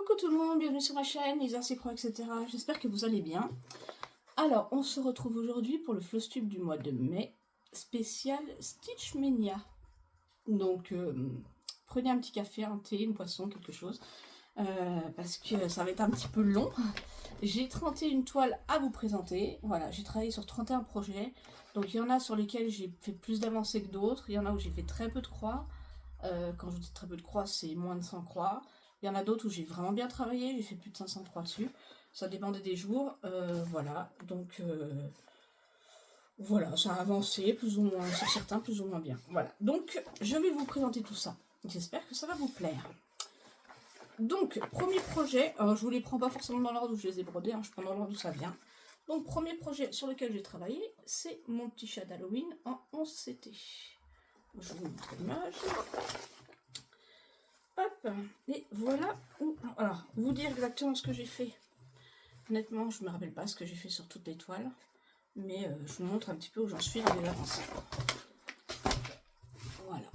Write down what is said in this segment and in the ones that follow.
Coucou tout le monde, bienvenue sur ma chaîne, Isa Pro, etc. J'espère que vous allez bien. Alors, on se retrouve aujourd'hui pour le Flosstube du mois de mai, spécial Stitchmania. Donc, prenez un petit café, un thé, une boisson, quelque chose, parce que ça va être un petit peu long. J'ai 31 toiles à vous présenter. Voilà, j'ai travaillé sur 31 projets. Donc, il y en a sur lesquels j'ai fait plus d'avancées que d'autres. Il y en a où j'ai fait très peu de croix. Quand je dis très peu de croix, c'est moins de 100 croix. Il y en a d'autres où j'ai vraiment bien travaillé, j'ai fait plus de 500 croix dessus. Ça dépendait des jours. Voilà, donc voilà, ça a avancé plus ou moins sur certains, plus ou moins bien. Voilà, donc je vais vous présenter tout ça. J'espère que ça va vous plaire. Donc, premier projet, alors je vous les prends pas forcément dans l'ordre où je les ai brodés, hein, je prends dans l'ordre où ça vient. Donc, premier projet sur lequel j'ai travaillé, c'est mon petit chat d'Halloween en 11 CT. Je vous montre l'image. Hop, et voilà où. Alors, vous dire exactement ce que j'ai fait. Honnêtement, je ne me rappelle pas ce que j'ai fait sur toutes les toiles, mais je vous montre un petit peu où j'en suis dans les avancées. Voilà.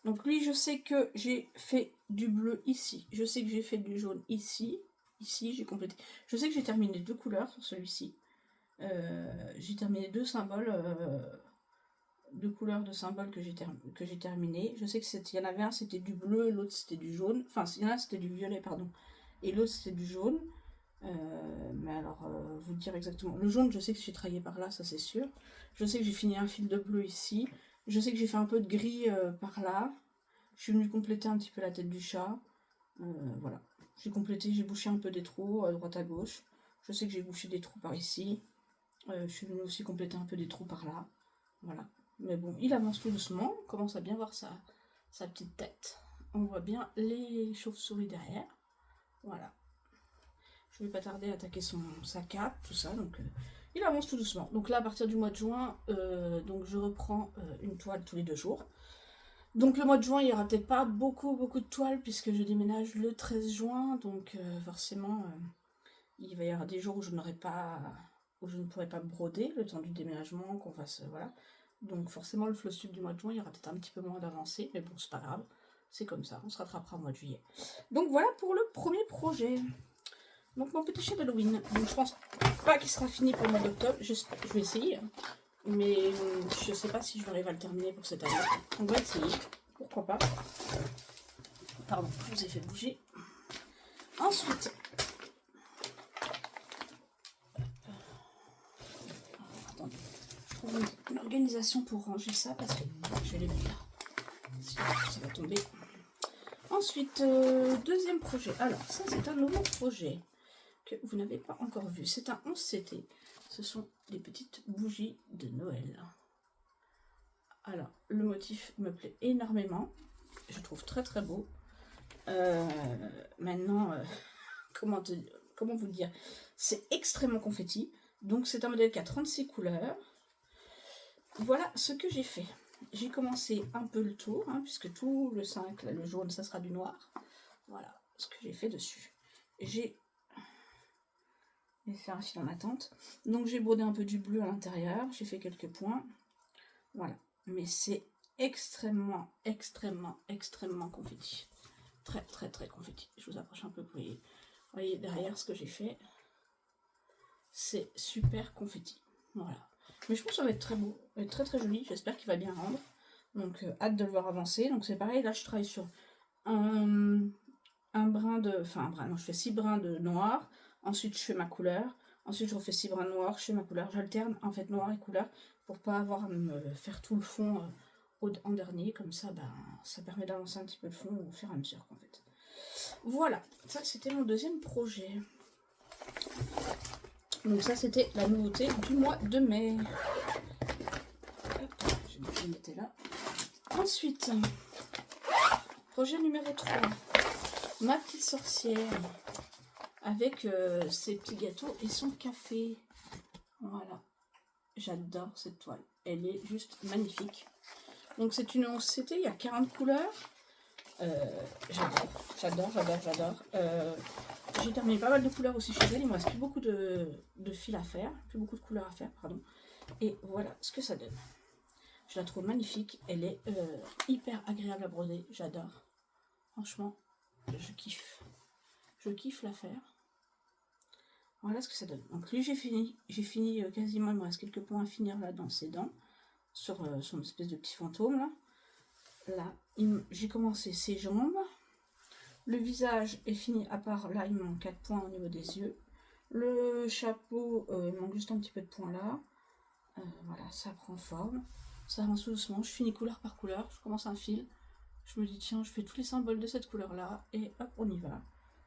Donc lui, je sais que j'ai fait du bleu ici. Je sais que j'ai fait du jaune ici. Ici, j'ai complété. Je sais que j'ai terminé 2 couleurs sur celui-ci. J'ai terminé 2 symboles. 2 couleurs de symboles que j'ai terminé. Je sais que y en avait un c'était du bleu, l'autre c'était du jaune. Enfin, il y en a un c'était du violet, pardon. Et l'autre c'était du jaune. Mais alors, vous dire exactement. Le jaune, je sais que j'ai travaillé par là, ça c'est sûr. Je sais que j'ai fini un fil de bleu ici. Je sais que j'ai fait un peu de gris par là. Je suis venue compléter un petit peu la tête du chat. Voilà. J'ai complété, j'ai bouché un peu des trous à droite à gauche. Je sais que j'ai bouché des trous par ici. Je suis venue aussi compléter un peu des trous par là. Voilà. Mais bon, il avance tout doucement. On commence à bien voir sa petite tête. On voit bien les chauves-souris derrière. Voilà. Je vais pas tarder à attaquer sa cape, tout ça. Donc, il avance tout doucement. Donc là, à partir du mois de juin, donc je reprends une toile tous les 2 jours. Donc le mois de juin, il n'y aura peut-être pas beaucoup de toiles puisque je déménage le 13 juin. Donc forcément, il va y avoir des jours où je ne pourrai pas broder le temps du déménagement, qu'on fasse voilà. Donc forcément le Flosstube du mois de juin, il y aura peut-être un petit peu moins d'avancée, mais bon c'est pas grave, c'est comme ça, on se rattrapera au mois de juillet. Donc voilà pour le premier projet. Donc mon petit chat d'Halloween. Donc je pense pas qu'il sera fini pour le mois d'octobre, je vais essayer, mais je sais pas si je vais arriver à le terminer pour cette année. On va essayer, pourquoi pas. Pardon, je vous ai fait bouger. Ensuite, attendez, je trouve une organisation pour ranger ça parce que je vais les mettre là. Sinon, ça va tomber. Ensuite, deuxième projet. Alors, ça, c'est un nouveau projet que vous n'avez pas encore vu. C'est un 11 CT. Ce sont des petites bougies de Noël. Alors, le motif me plaît énormément. Je trouve très très beau. Maintenant, comment vous dire, c'est extrêmement confetti. Donc, c'est un modèle qui a 36 couleurs. Voilà ce que j'ai fait. J'ai commencé un peu le tour, hein, puisque tout le 5, là, le jaune, ça sera du noir. Voilà ce que j'ai fait dessus. J'ai fait un fil en attente. Donc j'ai brodé un peu du bleu à l'intérieur. J'ai fait quelques points. Voilà. Mais c'est extrêmement confetti. Très confetti. Je vous approche un peu pour vous voyez derrière ce que j'ai fait. C'est super confetti. Voilà. Mais je pense que ça va être très beau, ça va être très joli. J'espère qu'il va bien rendre. Donc hâte de le voir avancer. Donc c'est pareil, là je travaille sur un brin de... Enfin un brin, non, je fais 6 brins de noir. Ensuite je fais ma couleur. Ensuite je refais 6 brins de noir, je fais ma couleur. J'alterne en fait noir et couleur pour pas avoir à me faire tout le fond en dernier. Comme ça, ben, ça permet d'avancer un petit peu le fond au fur et à mesure en fait. Voilà, ça c'était mon deuxième projet. Donc ça c'était la nouveauté du mois de mai. Hop, je vais mettre là. Ensuite, projet numéro 3. Ma petite sorcière avec ses petits gâteaux et son café. Voilà, j'adore cette toile. Elle est juste magnifique. Donc c'est une 11 CT, il y a 40 couleurs. J'adore. J'ai terminé pas mal de couleurs aussi chez elle. Il me reste plus beaucoup de fils à faire, plus beaucoup de couleurs à faire, pardon. Et voilà ce que ça donne. Je la trouve magnifique. Elle est hyper agréable à broder. J'adore. Franchement, je kiffe. Je kiffe l'affaire. Voilà ce que ça donne. Donc lui, j'ai fini quasiment, il me reste quelques points à finir là dans ses dents, sur son espèce de petit fantôme là. Là, j'ai commencé ses jambes. Le visage est fini, à part là, il me manque 4 points au niveau des yeux. Le chapeau, il manque juste un petit peu de points là. Voilà, ça prend forme. Ça avance doucement. Je finis couleur par couleur. Je commence un fil. Je me dis, tiens, je fais tous les symboles de cette couleur là. Et hop, on y va.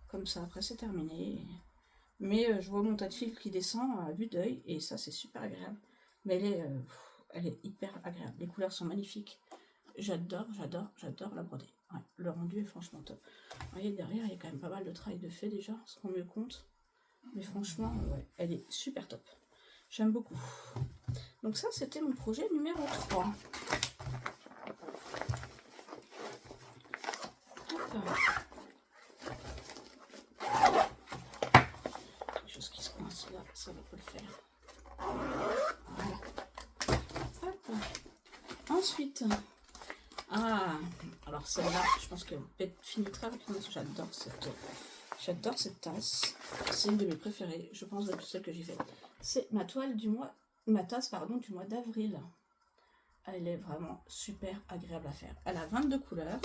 Comme ça, après, c'est terminé. Mais je vois mon tas de fils qui descend à vue d'œil. Et ça, c'est super agréable. Mais elle est hyper agréable. Les couleurs sont magnifiques. J'adore la brodée. Ouais, le rendu est franchement top. Vous voyez, derrière, il y a quand même pas mal de travail de fait déjà, on se rend mieux compte. Mais franchement, ouais, elle est super top. J'aime beaucoup. Donc ça, c'était mon projet numéro 3. Quelque chose qui se coince là, ça va pas le faire. Voilà. Hop. Ensuite... Ah, alors celle-là, je pense qu'elle finit très rapidement. J'adore cette tasse. C'est une de mes préférées, je pense, de toutes celles que j'ai faites. C'est ma tasse du mois d'avril. Elle est vraiment super agréable à faire. Elle a 22 couleurs.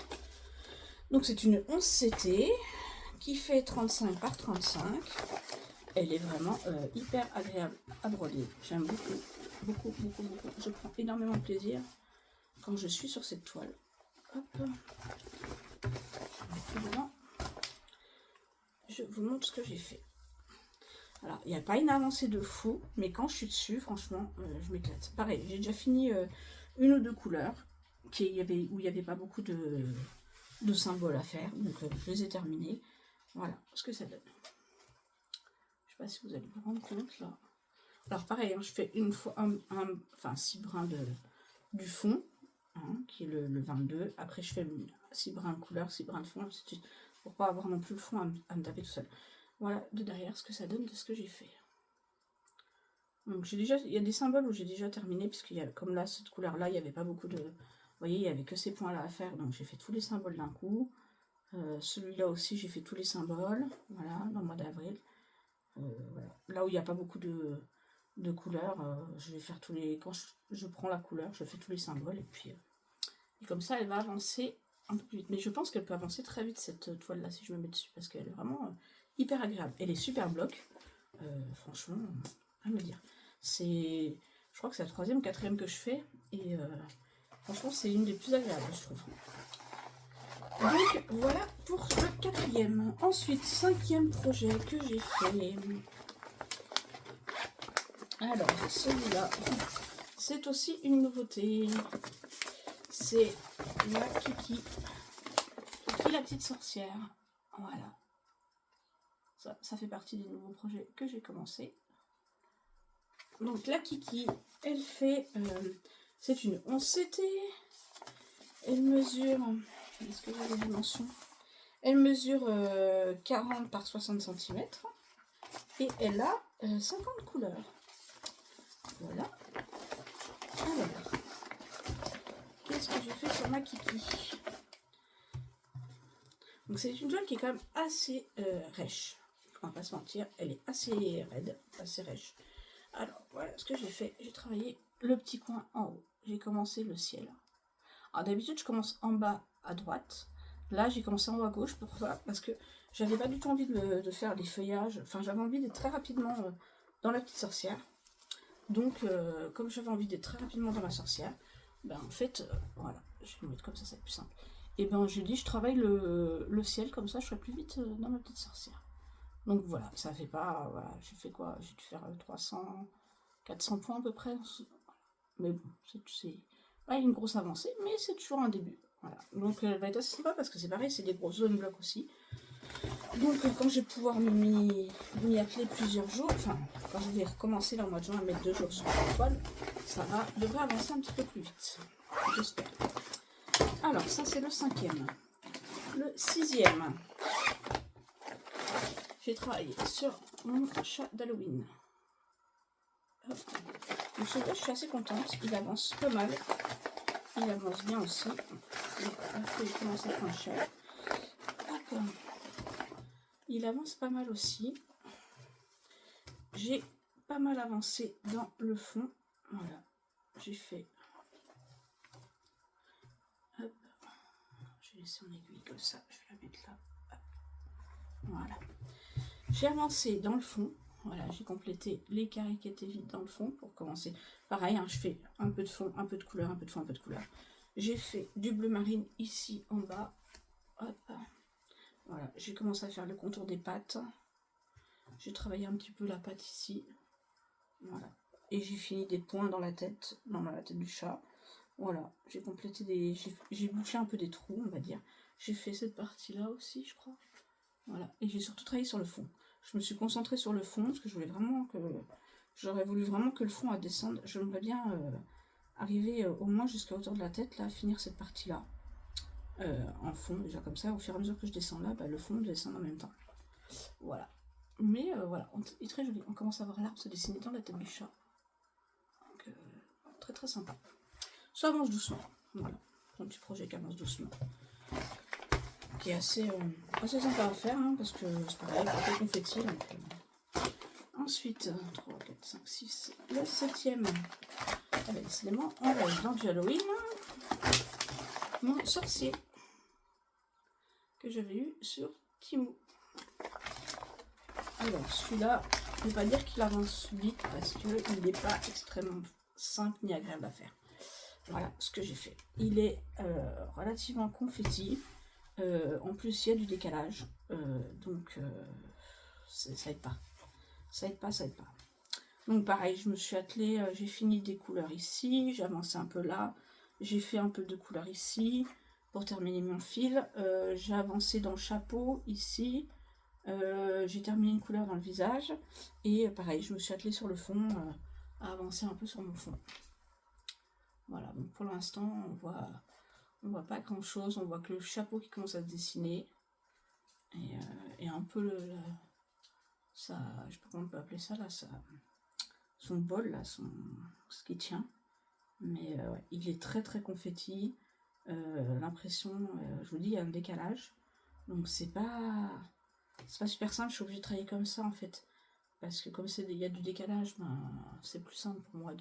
Donc c'est une 11 CT qui fait 35 par 35. Elle est vraiment hyper agréable à broder. J'aime beaucoup. Je prends énormément de plaisir quand je suis sur cette toile. Hop. Je vous montre ce que j'ai fait. Alors, il n'y a pas une avancée de fou, mais quand je suis dessus, franchement, je m'éclate. Pareil, j'ai déjà fini une ou deux couleurs où il n'y avait pas beaucoup de symboles à faire, donc je les ai terminés. Voilà ce que ça donne. Je ne sais pas si vous allez vous rendre compte là. Alors pareil, hein, je fais une fois 6 brins du fond, hein, qui est le 22. Après je fais 6 brins de couleur, 6 brins de fond, ainsi de suite, pour pas avoir non plus le fond à me taper tout seul. Voilà de derrière ce que ça donne de ce que j'ai fait. Donc il y a des symboles où j'ai déjà terminé, puisqu'il y a, comme là, cette couleur-là, il n'y avait pas beaucoup de... Vous voyez, il n'y avait que ces points-là à faire, donc j'ai fait tous les symboles d'un coup. Celui-là aussi, j'ai fait tous les symboles, voilà, dans le mois d'avril. Voilà. Là où il n'y a pas beaucoup de couleurs, je vais faire tous les... Quand je prends la couleur, je fais tous les symboles, et puis... et comme ça, elle va avancer un peu plus vite. Mais je pense qu'elle peut avancer très vite, cette toile-là, si je me mets dessus, parce qu'elle est vraiment hyper agréable. Elle est super bloc, franchement, à me dire. Je crois que c'est la 3e ou 4e que je fais, et franchement, c'est une des plus agréables, je trouve. Donc, voilà pour le 4e. Ensuite, 5e projet que j'ai fait. Alors, celui-là, c'est aussi une nouveauté. C'est la Kiki, la petite sorcière. Voilà. Ça fait partie des nouveaux projets que j'ai commencé. Donc la Kiki, elle fait... c'est une 11 CT. Elle mesure... Est-ce que j'ai les dimensions? Elle mesure 40 par 60 cm. Et elle a 50 couleurs. Voilà. Alors, qu'est-ce que j'ai fait sur ma Kiki? Donc c'est une toile qui est quand même assez rêche. On va pas se mentir, elle est assez raide, assez rêche. Alors voilà ce que j'ai fait. J'ai travaillé le petit coin en haut. J'ai commencé le ciel. Alors d'habitude je commence en bas à droite. Là j'ai commencé en haut à gauche. Pourquoi? Parce que j'avais pas du tout envie de faire les feuillages. Enfin j'avais envie d'être très rapidement dans la petite sorcière. Donc comme j'avais envie d'être très rapidement dans la sorcière, ben en fait voilà, je vais le mettre comme ça, c'est plus simple. Et ben je dis je travaille le ciel comme ça, je serai plus vite dans ma petite sorcière. Donc voilà, ça fait pas, voilà, j'ai fait quoi? J'ai dû faire 300, 400 points à peu près. Mais bon, c'est pas une grosse avancée, mais c'est toujours un début. Voilà. Donc elle va être assez sympa parce que c'est pareil, c'est des grosses zones blocs aussi. Donc quand je vais pouvoir m'y atteler plusieurs jours, enfin quand je vais recommencer là au mois de juin à mettre 2 jours sur la toile, ça devrait avancer un petit peu plus vite. J'espère. Alors ça c'est le 5e. Le 6e. J'ai travaillé sur mon chat d'Halloween. Donc celui-là, je suis assez contente. Il avance pas mal. Il avance bien aussi. Donc, il commence à être un chat. Il avance pas mal aussi. J'ai pas mal avancé dans le fond. Voilà, j'ai fait... Hop. Je vais laisser mon aiguille comme ça, je vais la mettre là. Hop. Voilà. J'ai avancé dans le fond. Voilà, j'ai complété les carrés qui étaient vides dans le fond pour commencer. Pareil, hein, je fais un peu de fond, un peu de couleur, un peu de fond, un peu de couleur. J'ai fait du bleu marine ici en bas. Hop. Voilà, j'ai commencé à faire le contour des pattes. J'ai travaillé un petit peu la patte ici. Voilà. Et j'ai fini des points dans la tête du chat. Voilà, j'ai complété des... J'ai bouché un peu des trous, on va dire. J'ai fait cette partie-là aussi, je crois. Voilà, et j'ai surtout travaillé sur le fond. Je me suis concentrée sur le fond, parce que je voulais vraiment que... J'aurais voulu vraiment que le fond à descendre. J'aimerais bien arriver au moins jusqu'à hauteur de la tête, là, finir cette partie-là. En fond, déjà comme ça, au fur et à mesure que je descends là, bah, le fond descend en même temps. Voilà. Mais voilà, il est très joli. On commence à voir l'arbre se dessiner dans la tête du chat. Donc, très très sympa. Ça avance doucement. Voilà, un petit projet qui avance doucement. Qui est assez sympa à faire, hein, parce que c'est pareil, pas de confetti. Donc, ensuite, 3, 4, 5, 6, le 7e. Allez, décidément, on va aller dans du Halloween. Mon sorcier que j'avais eu sur Temu. Alors, celui-là, je ne vais pas dire qu'il avance vite parce qu'il n'est pas extrêmement simple ni agréable à faire. Voilà ce que j'ai fait. Il est relativement confetti. En plus, il y a du décalage. Donc, ça aide pas. Ça aide pas, ça aide pas. Donc, pareil, je me suis attelée. J'ai fini des couleurs ici. J'ai avancé un peu là. J'ai fait un peu de couleurs ici pour terminer mon fil. J'ai avancé dans le chapeau ici. J'ai terminé une couleur dans le visage. Et pareil, je me suis attelée sur le fond à avancer un peu sur mon fond. Voilà, donc pour l'instant, on voit pas grand chose. On voit que le chapeau qui commence à se dessiner. Et un peu ça, je sais pas comment on peut appeler ça là, son bol là, ce qui tient. Mais ouais, il est très très confetti. L'impression, je vous dis, il y a un décalage. Donc c'est pas super simple. Je suis obligée de travailler comme ça en fait, parce que comme il y a du décalage, ben, c'est plus simple pour moi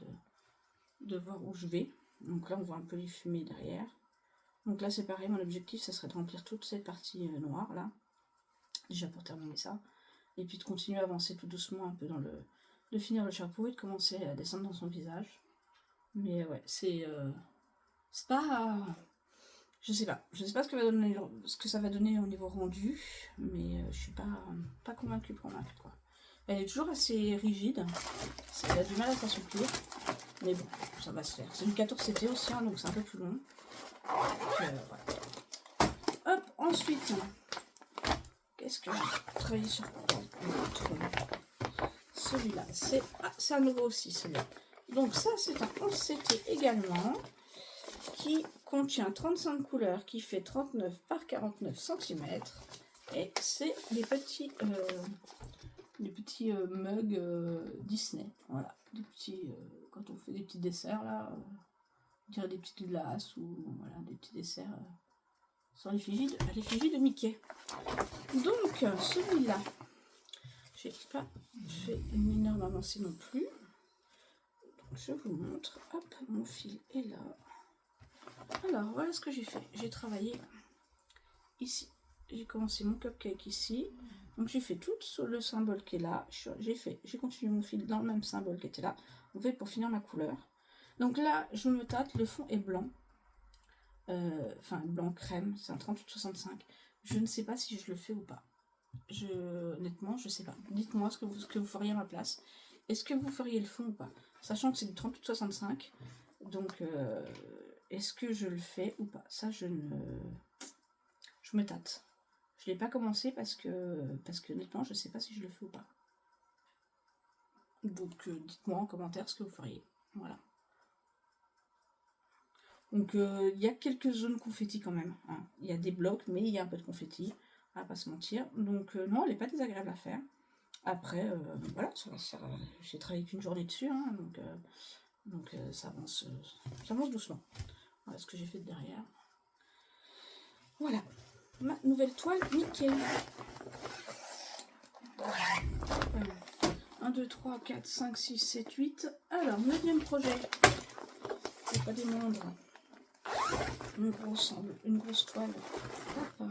de voir où je vais. Donc là on voit un peu les fumées derrière. Donc là c'est pareil, mon objectif ça serait de remplir toute cette partie noire là, déjà pour terminer ça, et puis de continuer à avancer tout doucement un peu dans de finir le chapeau et de commencer à descendre dans son visage. Mais ouais, c'est pas... Je sais pas ce que ça va donner au niveau rendu, mais je suis pas convaincue quoi. Elle est toujours assez rigide, elle a du mal à s'assouplir, mais bon, ça va se faire. C'est une 14 CT aussi, hein, donc c'est un peu plus long. Donc, voilà. Hop, ensuite, qu'est-ce que j'ai travaillé sur celui-là, c'est un nouveau aussi celui-là. Donc ça c'est un 11 CT également, qui contient 35 couleurs, qui fait 39 par 49 cm. Et c'est des petits mugs Disney. Voilà, des petits, quand on fait des petits desserts là, on dirait des petites glaces ou voilà, des petits desserts sur l'effigie de Mickey. Donc celui-là, j'ai pas fait une énorme avancée non plus. Donc je vous montre. Hop, mon fil est là. Alors voilà ce que j'ai fait. J'ai travaillé ici. J'ai commencé mon cupcake ici. Donc j'ai fait tout le symbole qui est là. J'ai continué mon fil dans le même symbole qui était là. En fait pour finir ma couleur. Donc là je me tâte. Le fond est blanc. Enfin blanc crème. C'est un 38-65. Je ne sais pas si je le fais ou pas. Honnêtement je sais pas. Dites-moi ce que vous feriez à ma place. Est-ce que vous feriez le fond ou pas? Sachant que c'est du 38-65. Donc est-ce que je le fais ou pas? Ça je me tâte. Je l'ai pas commencé parce que honnêtement je sais pas si je le fais ou pas. Donc dites-moi en commentaire ce que vous feriez. Voilà. Donc il y a quelques zones confetti quand même. Hein. Il y a des blocs mais il y a un peu de confetti. On va pas se mentir. Donc non, elle n'est pas désagréable à faire. Après voilà, j'ai travaillé qu'une journée dessus. Hein, donc ça avance doucement. Voilà ce que j'ai fait de derrière. Voilà. Ma nouvelle toile Mickey. 2, 3, 4, 5, 6, 7, 8. Alors, 9e projet. C'est pas des moindres. Une grosse toile. Hop.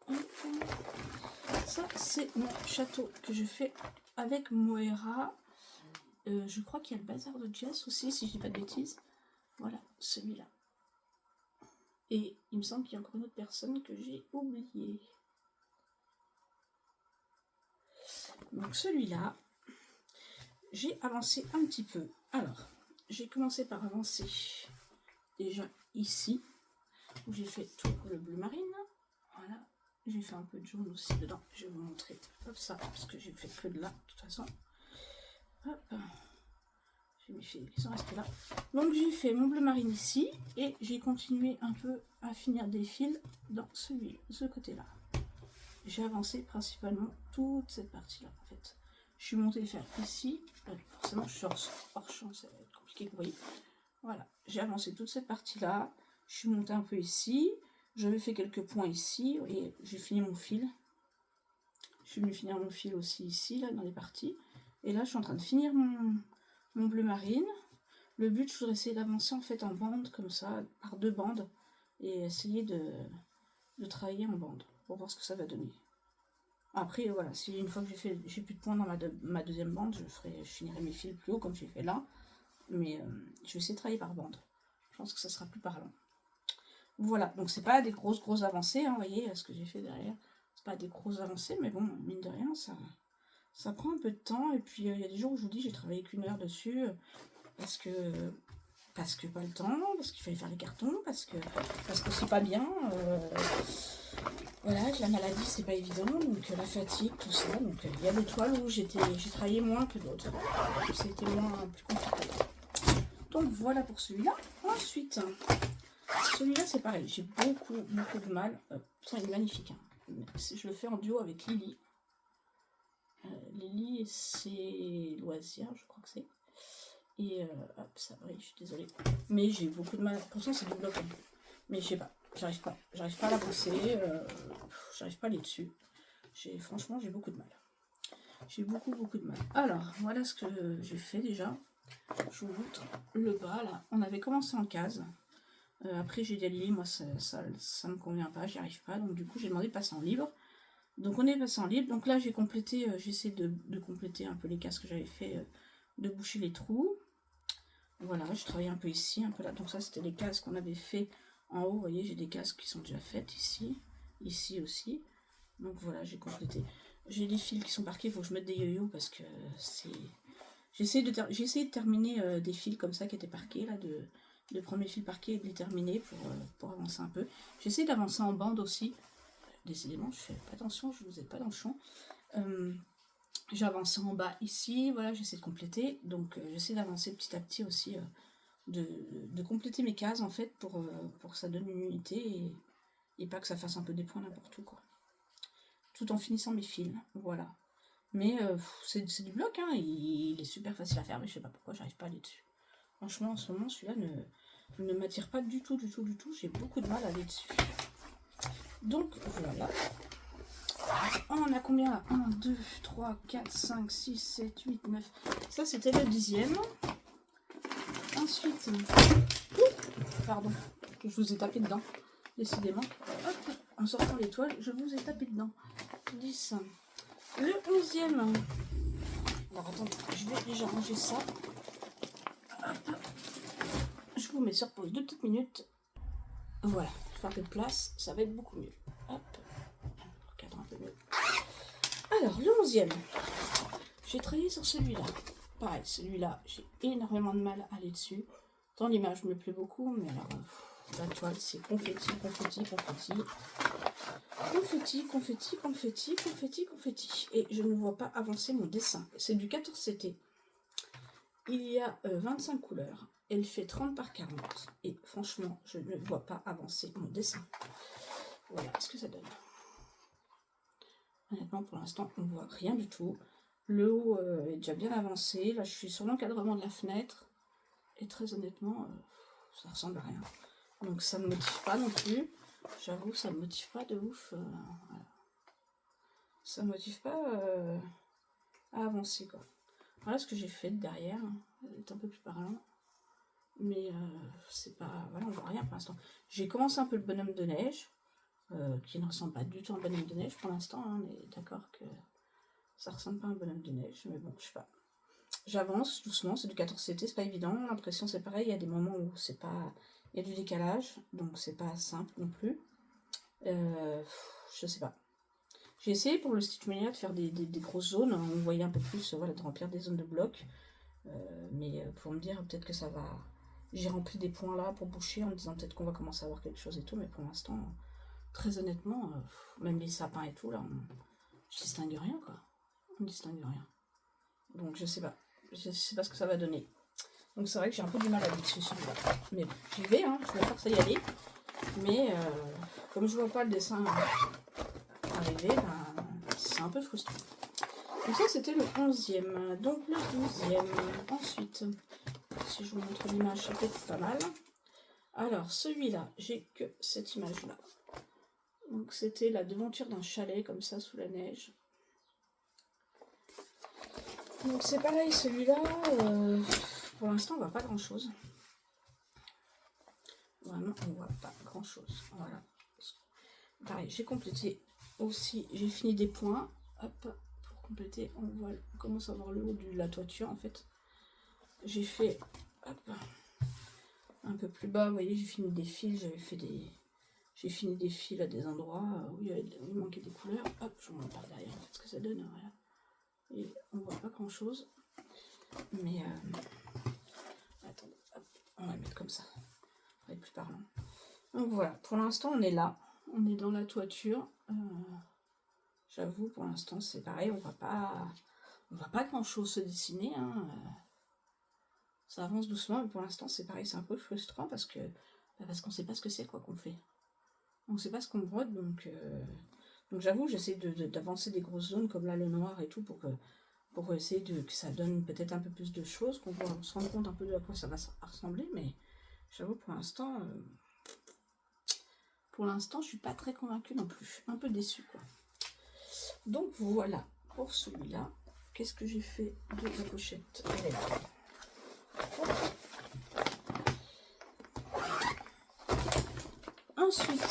Hop. Ça, c'est mon château que je fais avec Moira. Je crois qu'il y a le bazar de Jess aussi, si je dis pas de bêtises. Voilà, celui-là. Et il me semble qu'il y a encore une autre personne que j'ai oubliée. Donc celui-là, j'ai avancé un petit peu. Alors, j'ai commencé par avancer déjà ici, où j'ai fait tout le bleu marine. Voilà, j'ai fait un peu de jaune aussi dedans. Je vais vous montrer hop, ça, parce que j'ai fait que de là, de toute façon. Hop, j'ai mes fils qui sont restés là. Donc j'ai fait mon bleu marine ici, et j'ai continué un peu à finir des fils dans ce côté-là. J'ai avancé principalement toute cette partie-là, en fait. Je suis montée faire ici. Forcément, je suis hors champ, ça va être compliqué, vous voyez. Voilà, j'ai avancé toute cette partie-là. Je suis montée un peu ici. J'avais fait quelques points ici. Vous voyez, j'ai fini mon fil. Je suis venue finir mon fil aussi ici, là, dans les parties. Et là, je suis en train de finir mon bleu marine. Le but, je voudrais essayer d'avancer, en fait, en bande, comme ça, par 2 bandes. Et essayer de travailler en bande, pour voir ce que ça va donner. Après, voilà, si une fois que j'ai plus de points dans ma deuxième bande, je finirai mes fils plus haut comme j'ai fait là. Mais je vais essayer de travailler par bande. Je pense que ça sera plus parlant. Voilà, donc c'est pas des grosses avancées, hein, vous voyez ce que j'ai fait derrière. C'est pas des grosses avancées, mais bon, mine de rien, ça prend un peu de temps. Et puis il y a des jours où je vous dis, j'ai travaillé qu'1 heure dessus, parce que pas le temps, parce qu'il fallait faire les cartons, parce que c'est pas bien. Voilà, que la maladie c'est pas évident, donc la fatigue, tout ça. Donc il y a des toiles où j'ai travaillé moins que d'autres. C'était moins plus compliqué. Donc voilà pour celui-là. Ensuite, celui-là c'est pareil, j'ai beaucoup de mal. Ça il est magnifique. Hein. Je le fais en duo avec Lily. Lily c'est loisir, je crois que c'est. Et hop, ça brille, je suis désolée. Mais j'ai beaucoup de mal. Pourtant c'est du bloc. Hein. Mais je sais pas. J'arrive pas à l'avancer, j'arrive pas à aller dessus. Franchement, j'ai beaucoup de mal. J'ai beaucoup de mal. Alors, voilà ce que j'ai fait déjà. Je vous montre le bas, là. On avait commencé en case. Après, j'ai dit à Lily, moi, ça me convient pas, j'y arrive pas. Donc, du coup, j'ai demandé de passer en libre. Donc, on est passé en libre. Donc là, j'ai complété, j'essaie de compléter un peu les cases que j'avais fait, de boucher les trous. Voilà, je travaille un peu ici, un peu là. Donc, ça, c'était les cases qu'on avait fait. En haut, vous voyez, j'ai des cases qui sont déjà faites ici, ici aussi. Donc voilà, j'ai complété. J'ai des fils qui sont parqués, il faut que je mette des yo-yo parce que c'est... J'ai essayé de terminer des fils comme ça qui étaient parqués, là, de prendre mes fils parqués et de les terminer pour avancer un peu. J'essaie d'avancer en bande aussi. Décidément, je fais pas attention, je vous ai pas dans le champ. J'ai avancé en bas ici, voilà, j'essaie de compléter. Donc j'essaie d'avancer petit à petit aussi. De compléter mes cases en fait pour que ça donne une unité et pas que ça fasse un peu des points n'importe où quoi. Tout en finissant mes fils, voilà. Mais c'est du bloc, hein, il est super facile à faire, mais je sais pas pourquoi j'arrive pas à aller dessus. Franchement en ce moment celui-là ne m'attire pas du tout, j'ai beaucoup de mal à aller dessus. Donc voilà. On a combien là 1, 2, 3, 4, 5, 6, 7, 8, 9. Ça c'était le 10e. Ensuite, pardon, je vous ai tapé dedans, décidément. Hop, en sortant l'étoile, je vous ai tapé dedans. 10. Le 11e. Alors attendez, je vais déjà ranger ça. Hop. Je vous mets sur pause 2 petites minutes. Voilà, je vais faire un peu de place, ça va être beaucoup mieux. Hop, recadre un peu mieux. Alors, le 11e. J'ai travaillé sur celui-là. Pareil, celui-là, j'ai énormément de mal à aller dessus. Dans l'image, me plaît beaucoup, mais alors, la toile, c'est confetti. Confetti. Et je ne vois pas avancer mon dessin. C'est du 14 CT. Il y a 25 couleurs. Elle fait 30 par 40. Et franchement, je ne vois pas avancer mon dessin. Voilà ce que ça donne. Honnêtement, pour l'instant, on ne voit rien du tout. Le haut est déjà bien avancé. Là, je suis sur l'encadrement de la fenêtre. Et très honnêtement, ça ressemble à rien. Donc ça ne me motive pas non plus. J'avoue, ça ne me motive pas de ouf. Voilà. Ça ne me motive pas à avancer, quoi. Voilà ce que j'ai fait derrière. C'est un peu plus parlant. Mais c'est pas... Voilà, on voit rien pour l'instant. J'ai commencé un peu le bonhomme de neige, qui ne ressemble pas du tout à un bonhomme de neige pour l'instant. Hein, on est d'accord que ça ressemble pas à un bonhomme de neige. Mais bon, je sais pas. J'avance doucement, c'est du 14CT, c'est pas évident. L'impression c'est pareil, il y a des moments où c'est pas... Il y a du décalage, donc c'est pas simple non plus. Je sais pas. J'ai essayé pour le Stitch Mania de faire des grosses zones, hein, on voyait un peu plus, voilà, de remplir des zones de blocs. Mais pour me dire peut-être que ça va... J'ai rempli des points là pour boucher en me disant peut-être qu'on va commencer à avoir quelque chose et tout, mais pour l'instant, très honnêtement, même les sapins et tout, là, je distingue rien, quoi. On distingue rien. Donc je sais pas. Je sais pas ce que ça va donner. Donc c'est vrai que j'ai un peu du mal à lutter celui-là. Mais bon, j'y vais, hein, je vais forcer à y aller. Mais comme je vois pas le dessin arriver, ben, c'est un peu frustrant. Donc ça c'était le 11e. Donc le 12e. Ensuite, si je vous montre l'image, ça peut être pas mal. Alors celui-là, j'ai que cette image-là. Donc c'était la devanture d'un chalet comme ça sous la neige. Donc c'est pareil, celui-là, pour l'instant on voit pas grand chose. Vraiment on voit pas grand chose. Voilà. Pareil, j'ai complété aussi, j'ai fini des points. Hop, pour compléter, on commence à voir le haut de la toiture en fait. J'ai fait hop, un peu plus bas, vous voyez, j'ai fini des fils, j'ai fini des fils à des endroits où il manquait des couleurs. Hop, je vous montre par derrière en fait ce que ça donne. Voilà. Et on voit pas grand chose. Mais attendez, hop, on va le mettre comme ça. Ça va être plus parlant. Donc voilà, pour l'instant on est là. On est dans la toiture. J'avoue, pour l'instant c'est pareil, on voit pas grand chose se dessiner. Hein. Ça avance doucement, mais pour l'instant c'est pareil, c'est un peu frustrant parce qu'on sait pas ce que c'est quoi qu'on fait. On sait pas ce qu'on brode, donc j'avoue, j'essaie d'avancer des grosses zones comme là le noir et tout pour essayer que ça donne peut-être un peu plus de choses, qu'on se rende compte un peu de à quoi ça va ressembler, mais j'avoue pour l'instant je suis pas très convaincue non plus, un peu déçue quoi. Donc voilà pour celui-là. Qu'est-ce que j'ai fait de la pochette? Elle est là. Ensuite,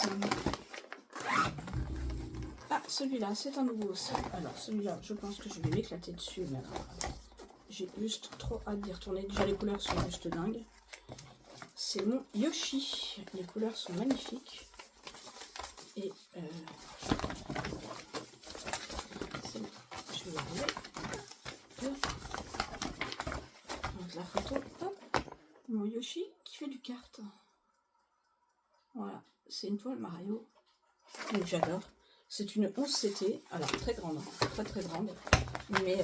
celui-là, c'est un nouveau aussi. Alors celui-là, je pense que je vais m'éclater dessus, mais alors, j'ai juste trop hâte d'y retourner. Déjà les couleurs sont juste dingues. C'est mon Yoshi. Les couleurs sont magnifiques. Et je vais y arriver. Donc la photo, hop, mon Yoshi qui fait du kart. Voilà, c'est une toile Mario. Donc j'adore. C'est une 11CT, alors très grande, très très grande. Mais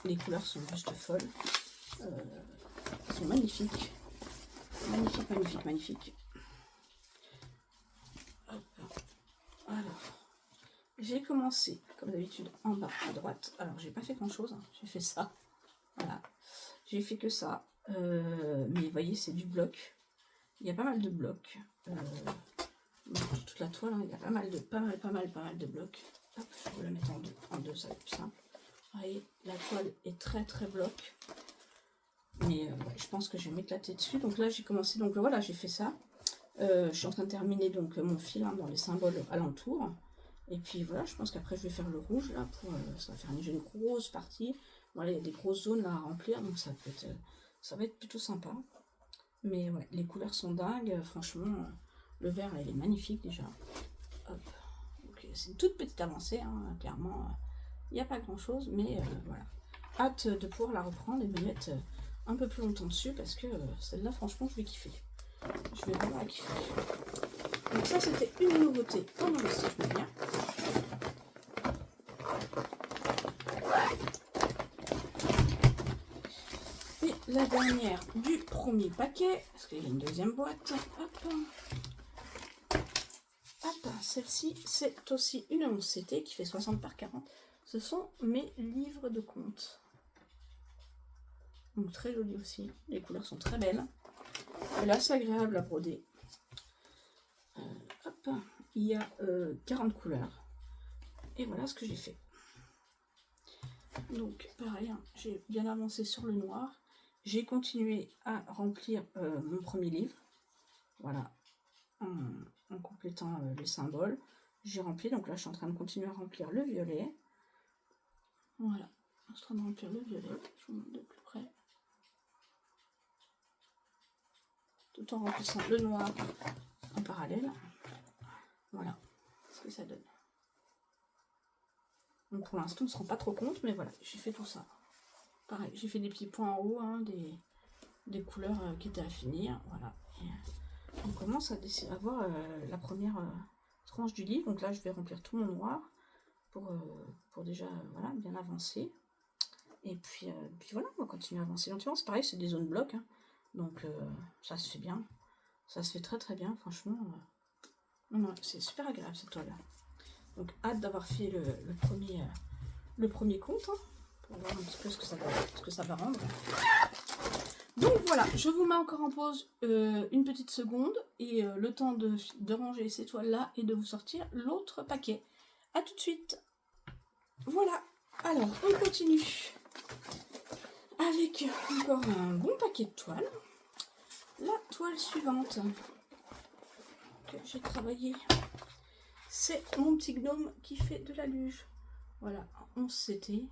les couleurs sont juste folles. Elles sont magnifiques. Magnifique, magnifique, magnifique. Hop. Alors, j'ai commencé, comme d'habitude, en bas à droite. Alors, j'ai pas fait grand chose, hein. J'ai fait ça. Voilà. J'ai fait que ça. Mais vous voyez, c'est du bloc. Il y a pas mal de blocs. Toute la toile, hein, il y a pas mal de blocs. Hop, je vais la mettre en deux, ça va être plus simple. Vous voyez, la toile est très très bloc. Mais ouais, je pense que je vais m'éclater dessus. Donc là, j'ai commencé, donc voilà, j'ai fait ça. Je suis en train de terminer donc mon fil hein, dans les symboles alentours. Et puis voilà, je pense qu'après je vais faire le rouge là pour ça va faire une grosse partie. Voilà, il y a des grosses zones là à remplir, donc ça va être plutôt sympa. Mais ouais, les couleurs sont dingues, franchement, le vert là, il est magnifique déjà. Hop. C'est une toute petite avancée, hein, clairement. Il n'y a pas grand chose, mais voilà. Hâte de pouvoir la reprendre et de me mettre un peu plus longtemps dessus parce que celle-là, franchement, je vais kiffer. Je vais vraiment la kiffer. Donc ça, c'était une nouveauté pendant le Stitch Mania. Et la dernière du premier paquet, parce qu'il y a une deuxième boîte. Hop. Hop, celle-ci, c'est aussi une 11CT qui fait 60 par 40. Ce sont mes livres de contes. Donc très joli aussi. Les couleurs sont très belles. Et là, c'est agréable à broder. Hop, il y a 40 couleurs. Et voilà ce que j'ai fait. Donc pareil, hein, j'ai bien avancé sur le noir. J'ai continué à remplir mon premier livre. Voilà, en complétant les symboles. J'ai rempli, donc là je suis en train de continuer à remplir le violet. Voilà, je suis en train de remplir le violet, je vous montre de plus près. Tout en remplissant le noir en parallèle. Voilà ce que ça donne. Donc pour l'instant on ne se rend pas trop compte, mais voilà, j'ai fait tout ça. Pareil, j'ai fait des petits points en haut, hein, des couleurs qui étaient à finir. Voilà. Et on commence à voir la première tranche du livre. Donc là je vais remplir tout mon noir pour déjà voilà, bien avancer. Et puis voilà, on va continuer à avancer lentement. C'est pareil, c'est des zones blocs. Hein. Donc ça se fait bien. Ça se fait très très bien, franchement. C'est super agréable cette toile-là. Donc hâte d'avoir fait le premier compte. Hein, pour voir un petit peu ce que ça va rendre. Donc voilà, je vous mets encore en pause une petite seconde. Et le temps de ranger ces toiles-là et de vous sortir l'autre paquet. A tout de suite. Voilà, alors on continue avec encore un bon paquet de toiles. La toile suivante que j'ai travaillée, c'est mon petit gnome qui fait de la luge. Voilà, 11 CT.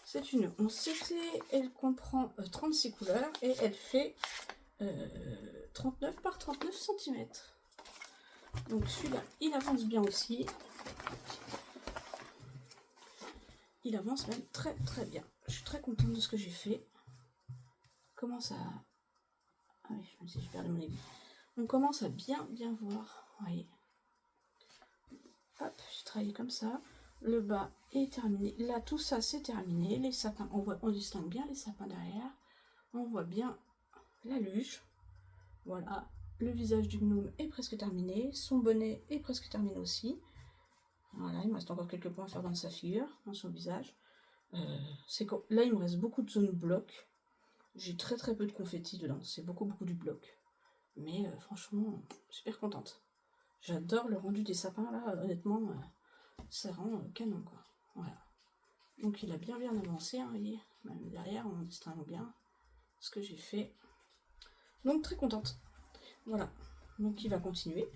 C'est une 11 CT, elle comprend 36 couleurs et elle fait 39 par 39 cm. Donc celui-là, il avance bien aussi. Il avance même très très bien. Je suis très contente de ce que j'ai fait. Comment ça... Ah oui, je me dis, j'ai perdu mon aiguille. On commence à bien voir. Vous voyez. Hop, j'ai travaillé comme ça. Le bas est terminé. Là, tout ça, c'est terminé. Les sapins, on distingue bien les sapins derrière. On voit bien la luge. Voilà. Le visage du gnome est presque terminé. Son bonnet est presque terminé aussi. Voilà, il me reste encore quelques points à faire dans sa figure, dans son visage. Là, il me reste beaucoup de zones blocs. J'ai très très peu de confettis dedans. C'est beaucoup du bloc. Mais franchement, super contente. J'adore le rendu des sapins là, honnêtement, ça rend canon quoi. Voilà. Donc il a bien avancé, hein, vous voyez. Même derrière, on distingue bien ce que j'ai fait. Donc très contente. Voilà. Donc il va continuer.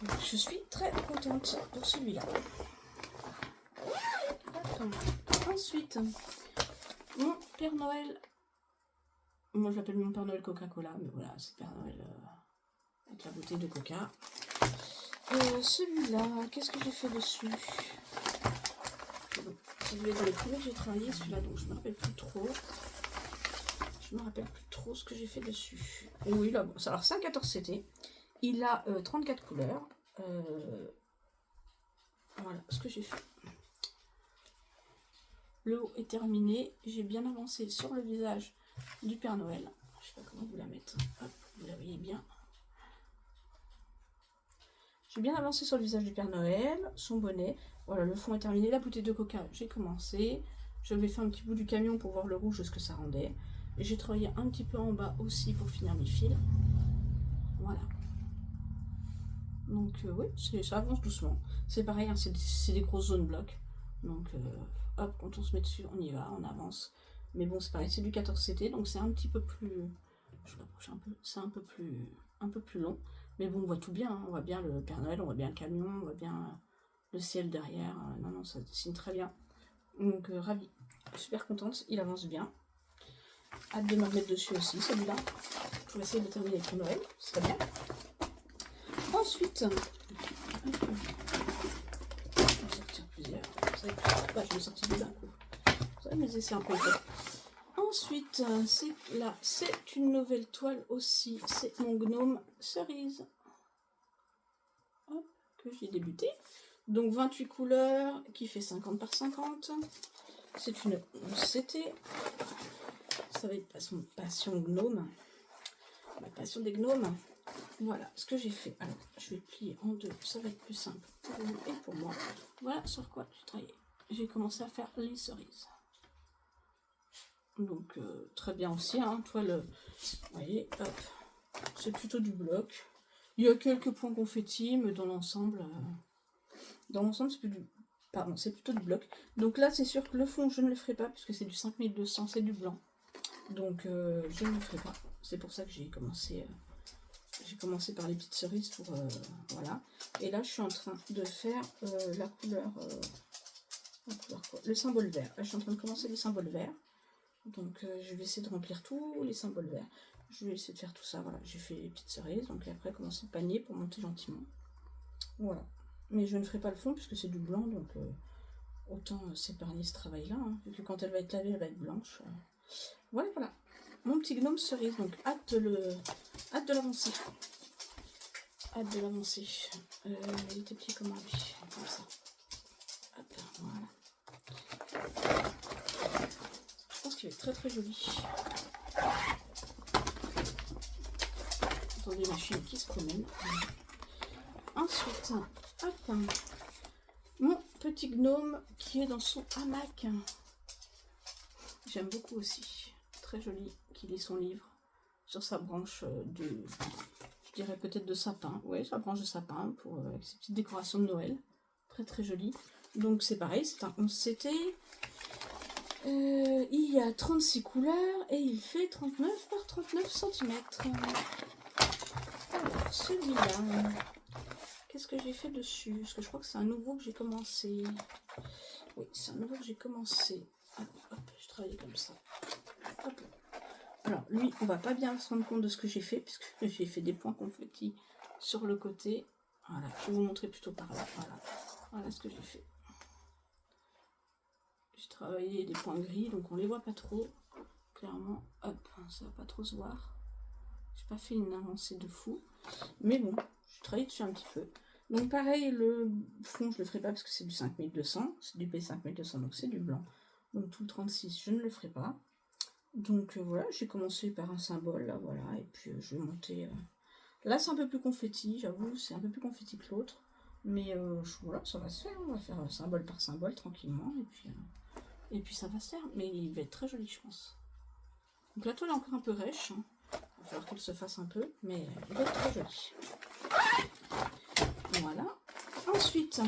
Donc, je suis très contente pour celui-là. Ensuite, mon Père Noël. Moi je l'appelle mon Père Noël Coca-Cola, mais voilà, c'est Père Noël avec la bouteille de Coca. Celui-là, qu'est-ce que j'ai fait dessus? Si vous voulez, dans les premiers que j'ai travaillé, celui-là, donc je me rappelle plus trop. Je me rappelle plus trop ce que j'ai fait dessus. Oui, là, bon, alors c'est un 14 CT. Il a 34 couleurs. Voilà ce que j'ai fait. Le haut est terminé. J'ai bien avancé sur le visage du Père Noël. Je sais pas comment vous la mettre. Hop, vous la voyez bien. J'ai bien avancé sur le visage du Père Noël, son bonnet. Voilà, le fond est terminé. La bouteille de coca, j'ai commencé. J'avais fait un petit bout du camion pour voir le rouge, ce que ça rendait. Et j'ai travaillé un petit peu en bas aussi pour finir mes fils. Voilà. Donc oui, ça avance doucement. C'est pareil, hein, c'est des grosses zones blocs. Donc hop, quand on se met dessus, on y va, on avance. Mais bon, c'est pareil, c'est du 14 CT, donc c'est un petit peu plus... Je l'approche un peu, c'est un peu plus long. Mais bon, on voit tout bien, hein. On voit bien le Père Noël, on voit bien le camion, on voit bien le ciel derrière. Non, ça dessine très bien. Donc ravi, super contente, il avance bien. Hâte de me remettre dessus aussi, celui-là. Je vais essayer de terminer avec le Noël, ce serait bien. Ensuite, je vais en sortir plusieurs. Je vais sortir deux d'un coup. Vous savez, mes essais un peu faits. Ensuite, c'est une nouvelle toile aussi. C'est mon gnome cerise. Hop, que j'ai débuté. Donc 28 couleurs, qui fait 50 par 50. C'est une 11 CT. Ça va être passion gnome. Ma passion des gnomes. Voilà ce que j'ai fait. Alors, je vais plier en deux. Ça va être plus simple pour vous et pour moi. Voilà sur quoi j'ai travaillé. J'ai commencé à faire les cerises. Donc, très bien aussi. Hein, toile, vous voyez, hop. C'est plutôt du bloc. Il y a quelques points confettis, mais dans l'ensemble, c'est plus du... Pardon, c'est plutôt du bloc. Donc là, c'est sûr que le fond, je ne le ferai pas, puisque c'est du 5200, c'est du blanc. Donc je ne le ferai pas. C'est pour ça que j'ai commencé par les petites cerises pour voilà. Et là, je suis en train de faire la couleur quoi, le symbole vert. Là, je suis en train de commencer les symboles verts. Donc je vais essayer de remplir tous les symboles verts. Je vais essayer de faire tout ça. Voilà, j'ai fait les petites cerises. Donc après, commencer le panier pour monter gentiment. Voilà. Mais je ne ferai pas le fond puisque c'est du blanc, donc autant s'épargner ce travail-là, hein, vu que quand elle va être lavée, elle va être blanche. Voilà, voilà. Mon petit gnome cerise, donc hâte de l'avancer. Hâte de l'avancer. Il était plié comme un lui, comme ça. Hop, voilà. Je pense qu'il va être très très joli. Dans des machines qui se promènent. Ensuite, hop, mon petit gnome qui est dans son hamac. J'aime beaucoup aussi. Très joli qu'il ait son livre sur sa branche je dirais peut-être de sapin. Oui, sa branche de sapin pour avec ses petites décorations de Noël. Très très joli. Donc c'est pareil, c'est un 11CT. Il y a 36 couleurs et il fait 39 par 39 cm. Alors celui-là, qu'est-ce que j'ai fait dessus? Parce que je crois que c'est un nouveau que j'ai commencé. Oui, c'est un nouveau que j'ai commencé. Hop, hop, je travaille comme ça. Hop. Alors lui, on va pas bien se rendre compte de ce que j'ai fait, puisque j'ai fait des points confettis sur le côté. Voilà, je vais vous montrer plutôt par là. Voilà, voilà ce que j'ai fait. J'ai travaillé des points gris, donc on les voit pas trop. Clairement, hop, ça va pas trop se voir. J'ai pas fait une avancée de fou. Mais bon, je travaille dessus un petit peu. Donc pareil, le fond, je le ferai pas parce que c'est du 5200. C'est du P5200, donc c'est du blanc. Donc tout le 36, je ne le ferai pas. Donc voilà, j'ai commencé par un symbole, là, voilà. Et puis je vais monter... Là, c'est un peu plus confetti, j'avoue. C'est un peu plus confetti que l'autre. Mais voilà, ça va se faire. On va faire symbole par symbole, tranquillement. Et puis ça va se faire. Mais il va être très joli, je pense. Donc la toile est encore un peu rêche. Hein. Il va falloir qu'elle se fasse un peu, mais il va être très joli. Voilà. Ensuite,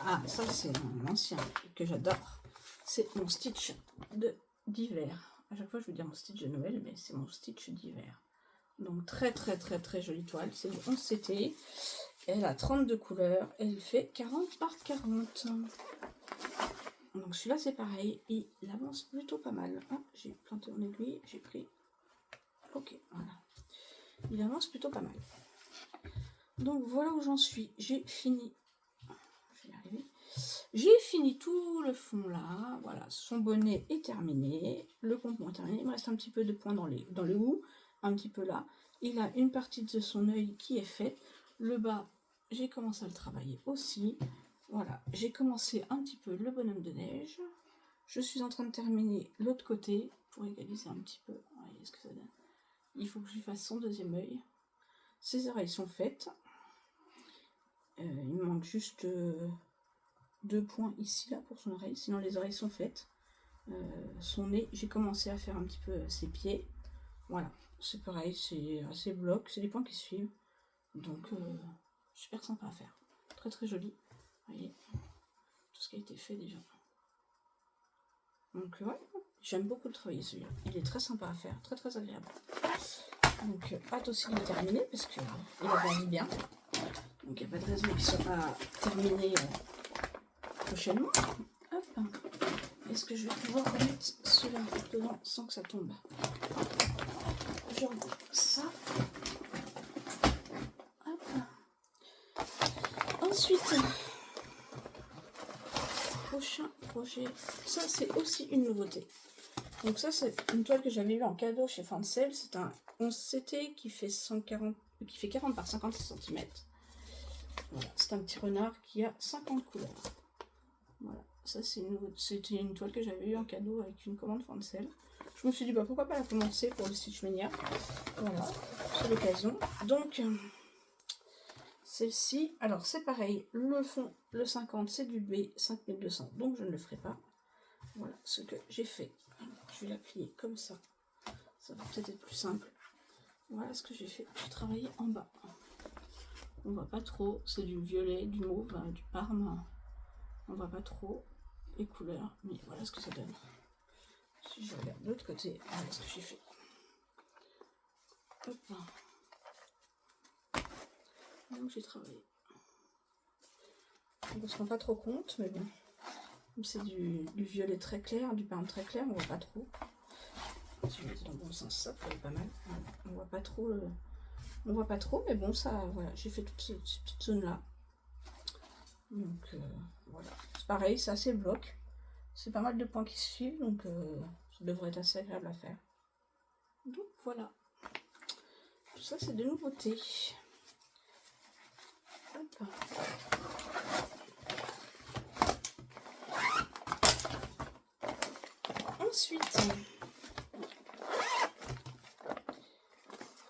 ah, ça c'est un ancien que j'adore. C'est mon Stitch d'hiver. À chaque fois, je veux dire mon Stitch de Noël, mais c'est mon Stitch d'hiver. Donc très très très très jolie toile. C'est du 11CT. Elle a 32 couleurs. Elle fait 40 par 40. Donc celui-là c'est pareil, il avance plutôt pas mal. Ah, j'ai planté mon aiguille, j'ai pris. Ok, voilà. Il avance plutôt pas mal. Donc voilà où j'en suis. J'ai fini. Je vais y arriver. J'ai fini tout le fond là. Voilà, son bonnet est terminé. Le pompon est terminé. Il me reste un petit peu de points dans le haut, un petit peu là. Il a une partie de son œil qui est faite. Le bas, j'ai commencé à le travailler aussi. Voilà, j'ai commencé un petit peu le bonhomme de neige. Je suis en train de terminer l'autre côté pour égaliser un petit peu. Voyez ce que ça donne. Il faut que je lui fasse son deuxième œil. Ses oreilles sont faites. Il me manque juste 2 points ici là pour son oreille. Sinon les oreilles sont faites. Son nez, j'ai commencé à faire un petit peu ses pieds. Voilà, c'est pareil, c'est assez bloc. C'est des points qui suivent. Donc super sympa à faire. Très très joli. Vous voyez tout ce qui a été fait déjà. Donc ouais, j'aime beaucoup le travailler celui-là. Il est très sympa à faire, très très agréable. Donc hâte aussi de le terminer parce qu'il avance bien. Donc il n'y a pas de raison qu'il ne soit pas terminé prochainement. Hop. Est-ce que je vais pouvoir remettre cela dedans sans que ça tombe? Je range ça. Hop. Ensuite, prochain projet. Ça c'est aussi une nouveauté. Donc ça c'est une toile que j'avais eu en cadeau chez Fancel. C'est un 11CT qui fait 40 par 56 cm. Voilà, c'est un petit renard qui a 50 couleurs. Voilà, ça c'était une toile que j'avais eu en cadeau avec une commande Fancel. Je me suis dit bah pourquoi pas la commencer pour le Stitch Mania. Voilà, c'est l'occasion. Donc celle-ci, alors c'est pareil, le fond, le 50 c'est du B5200, donc je ne le ferai pas. Voilà ce que j'ai fait. Alors, je vais la plier comme ça. Ça va peut-être être plus simple. Voilà ce que j'ai fait. J'ai travaillé en bas. On voit pas trop, c'est du violet, du mauve, du parme. On voit pas trop les couleurs, mais voilà ce que ça donne. Si je regarde de l'autre côté, voilà ce que j'ai fait. Hop. Donc j'ai travaillé. On ne se rend pas trop compte, mais bon. C'est du violet très clair, du parme très clair, on voit pas trop. Si je mettais dans le bon sens, ça pourrait être pas mal. On voit pas trop, on voit pas trop, mais bon, ça, voilà, j'ai fait toutes ces petites zones là. Donc voilà, c'est pareil, c'est assez bloc. C'est pas mal de points qui se suivent, donc ça devrait être assez agréable à faire. Donc voilà, tout ça c'est de nouveautés. Hop. Ensuite,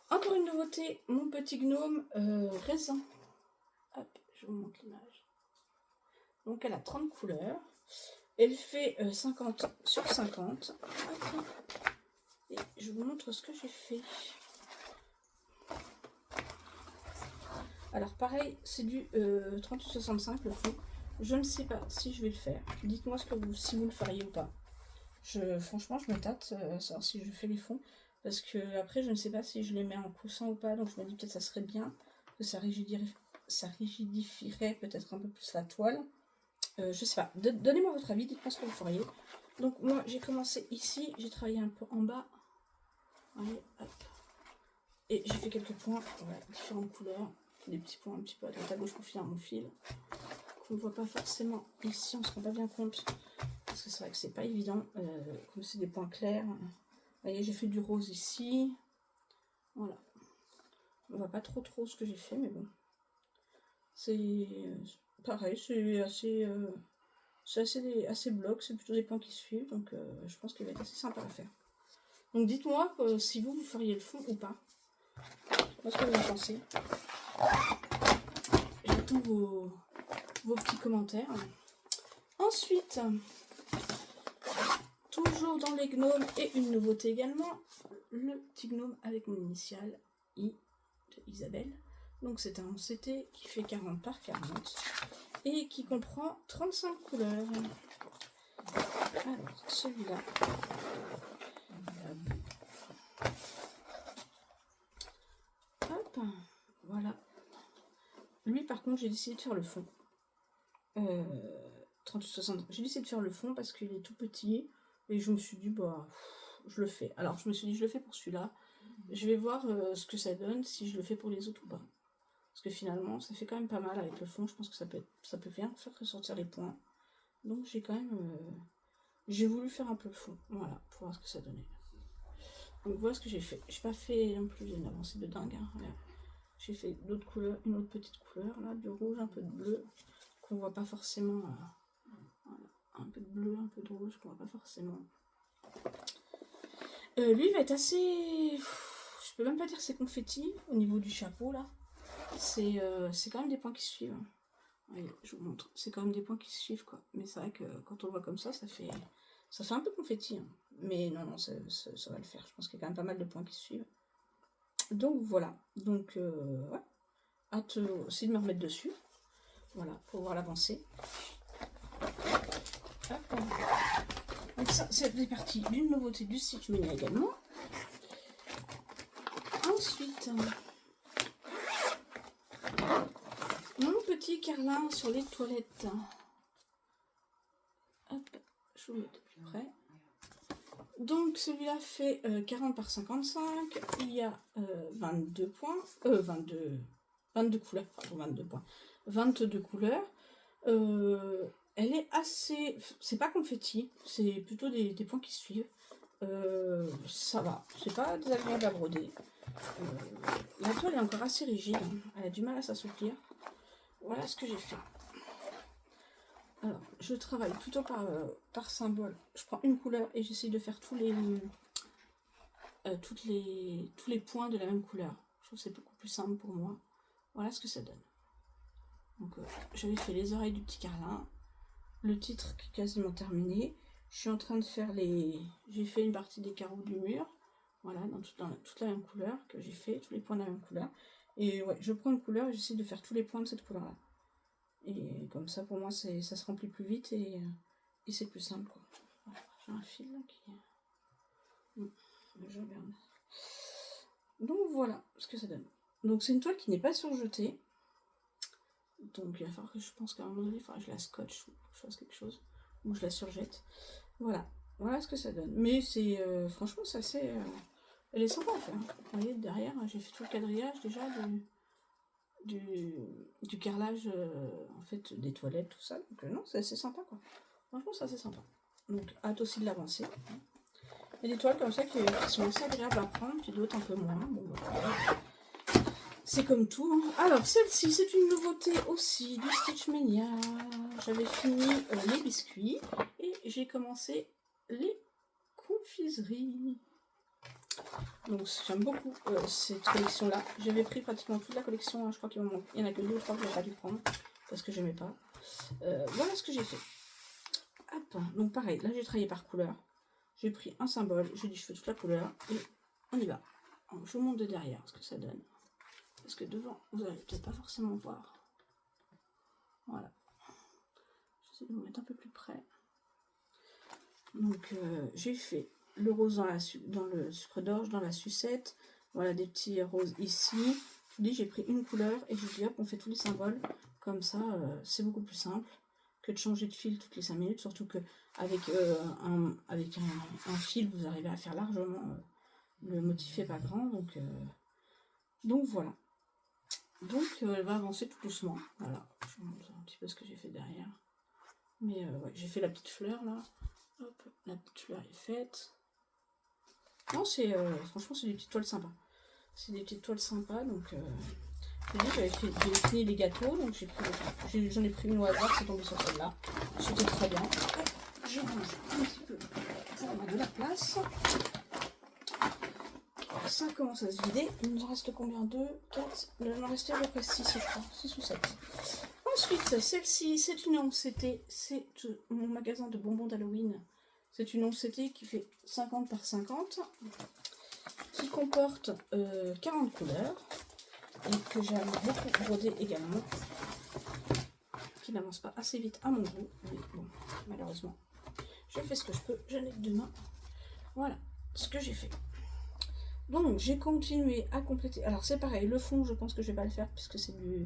encore une nouveauté, mon petit gnome raisin. Hop, je vous montre l'image. Donc elle a 30 couleurs. Elle fait 50 sur 50. Hop. Et je vous montre ce que j'ai fait. Alors pareil, c'est du 38-65 le fond. Je ne sais pas si je vais le faire. Dites-moi si vous le feriez ou pas. Franchement, je me tâte savoir si je fais les fonds. Parce que après, je ne sais pas si je les mets en coussin ou pas. Donc je me dis peut-être ça serait bien. Que ça rigidifierait peut-être un peu plus la toile. Je sais pas. Donnez-moi votre avis. Dites-moi ce que vous feriez. Donc moi, j'ai commencé ici. J'ai travaillé un peu en bas. Allez, hop. Et j'ai fait quelques points. Voilà, différentes couleurs. Des petits points un petit peu à droite à gauche pour finir mon fil. Qu'on ne voit pas forcément ici. On ne se rend pas bien compte. Parce que c'est vrai que c'est pas évident, comme c'est des points clairs. Vous voyez, j'ai fait du rose ici. Voilà. On voit pas trop ce que j'ai fait, mais bon. C'est pareil, c'est assez bloc, c'est plutôt des points qui suivent, donc je pense qu'il va être assez sympa à faire. Donc dites-moi si vous feriez le fond ou pas. Moi, ce que vous en pensez. J'attends vos petits commentaires. Ensuite, toujours dans les gnomes et une nouveauté également, le petit gnome avec mon initiale I de Isabelle. Donc c'est un CT qui fait 40 par 40 et qui comprend 35 couleurs. Alors celui-là. Hop, voilà. Lui par contre j'ai décidé de faire le fond. 30-60. J'ai décidé de faire le fond parce qu'il est tout petit et je me suis dit bah je le fais. Alors je me suis dit je le fais pour celui-là. Je vais voir ce que ça donne si je le fais pour les autres ou pas. Parce que finalement ça fait quand même pas mal avec le fond. Je pense que ça peut bien faire ressortir les points. Donc j'ai quand même j'ai voulu faire un peu le fond. Voilà, pour voir ce que ça donnait. Donc voilà ce que j'ai fait. J'ai pas fait non plus une avancée de dingue. Hein. Voilà. J'ai fait d'autres couleurs, une autre petite couleur là, du rouge, un peu de bleu qu'on voit pas forcément. Voilà. Un peu de bleu, un peu de rouge qu'on voit pas forcément. Lui il va être assez. Je peux même pas dire c'est confetti au niveau du chapeau là. C'est quand même des points qui suivent. Allez, je vous montre. C'est quand même des points qui suivent quoi. Mais c'est vrai que quand on le voit comme ça fait un peu confetti. Hein. Mais non, ça va le faire. Je pense qu'il y a quand même pas mal de points qui suivent. Donc voilà. Donc ouais. Hâte aussi de me remettre dessus. Voilà, pour voir l'avancée. Donc ça, c'est parti d'une nouveauté du Stitch Mania également. Ensuite, mon petit carlin sur les toilettes. Hop, je vous mets de plus près. Donc celui-là fait 40 par 55. Il y a 22 points. 22 couleurs, pardon, 22 points. 22 couleurs. Elle est assez... C'est pas confetti, c'est plutôt des points qui suivent. Ça va, c'est pas désagréable à broder. La toile est encore assez rigide, hein. Elle a du mal à s'assouplir. Voilà ce que j'ai fait. Alors, je travaille plutôt par symbole. Je prends une couleur et j'essaie de faire tous les points de la même couleur. Je trouve que c'est beaucoup plus simple pour moi. Voilà ce que ça donne. Donc, j'avais fait les oreilles du petit carlin. Le titre qui est quasiment terminé. Je suis en train de faire j'ai fait une partie des carreaux du mur. Voilà, dans toute la même couleur que j'ai fait, tous les points de la même couleur. Et ouais, je prends une couleur et j'essaie de faire tous les points de cette couleur-là. Et comme ça, pour moi, ça se remplit plus vite et c'est plus simple, quoi. Voilà, j'ai un fil là qui... Je regarde. Donc voilà ce que ça donne. Donc c'est une toile qui n'est pas surjetée. Donc il va falloir que je pense qu'à un moment donné, il faudra que je la scotche ou que je fasse quelque chose. Ou je la surjette. Voilà. Voilà ce que ça donne. Mais c'est... franchement, c'est assez... elle est sympa à faire. Vous voyez, derrière, j'ai fait tout le quadrillage déjà du carrelage, en fait, des toilettes, tout ça. Donc non, c'est assez sympa, quoi. Franchement, c'est assez sympa. Donc, hâte aussi de l'avancer. Il y a des toiles comme ça qui sont assez agréables à prendre, puis d'autres un peu moins. Bon, voilà. C'est comme tout. Hein. Alors, celle-ci, c'est une nouveauté aussi du Stitch Mania. J'avais fini les biscuits et j'ai commencé les confiseries. Donc, j'aime beaucoup cette collection-là. J'avais pris pratiquement toute la collection. Hein. Je crois qu'il y en a que 2 ou 3 que j'ai pas dû prendre parce que j'aimais pas. Voilà ce que j'ai fait. Hop. Donc, pareil, là, j'ai travaillé par couleur. J'ai pris un symbole. J'ai dit, je fais toute la couleur et on y va. Alors, je vous montre de derrière ce que ça donne. Parce que devant, vous allez peut-être pas forcément voir. Voilà. J'essaie de vous mettre un peu plus près. Donc, j'ai fait le rose dans le sucre d'orge, dans la sucette. Voilà, des petits roses ici. Je vous dis, j'ai pris une couleur et je vous dis, hop, on fait tous les symboles. Comme ça, c'est beaucoup plus simple que de changer de fil toutes les 5 minutes. Surtout qu'avec un fil, vous arrivez à faire largement. Le motif n'est pas grand. Donc voilà. Donc elle va avancer tout doucement. Voilà, je vous montre un petit peu ce que j'ai fait derrière. Mais ouais, j'ai fait la petite fleur là. Hop, la petite fleur est faite. Non, c'est franchement, c'est des petites toiles sympas. C'est des petites toiles sympas. Donc j'avais fini les gâteaux. Donc j'en ai pris une au hasard, c'est tombé sur celle-là. C'était très bien. Je range un petit peu pour avoir de la place. Ça commence à se vider. Il nous en reste combien? 2, 4. Il en restait à peu près 6, je crois. 6 ou 7. Ensuite, celle-ci, c'est une OCT. C'est mon magasin de bonbons d'Halloween. C'est une OCT qui fait 50 par 50. Qui comporte 40 couleurs. Et que j'aime beaucoup broder également. Qui n'avance pas assez vite à mon goût. Mais bon, malheureusement, je fais ce que je peux. Je n'ai que 2 mains. Voilà ce que j'ai fait. Donc j'ai continué à compléter. Alors c'est pareil, le fond je pense que je vais pas le faire puisque c'est du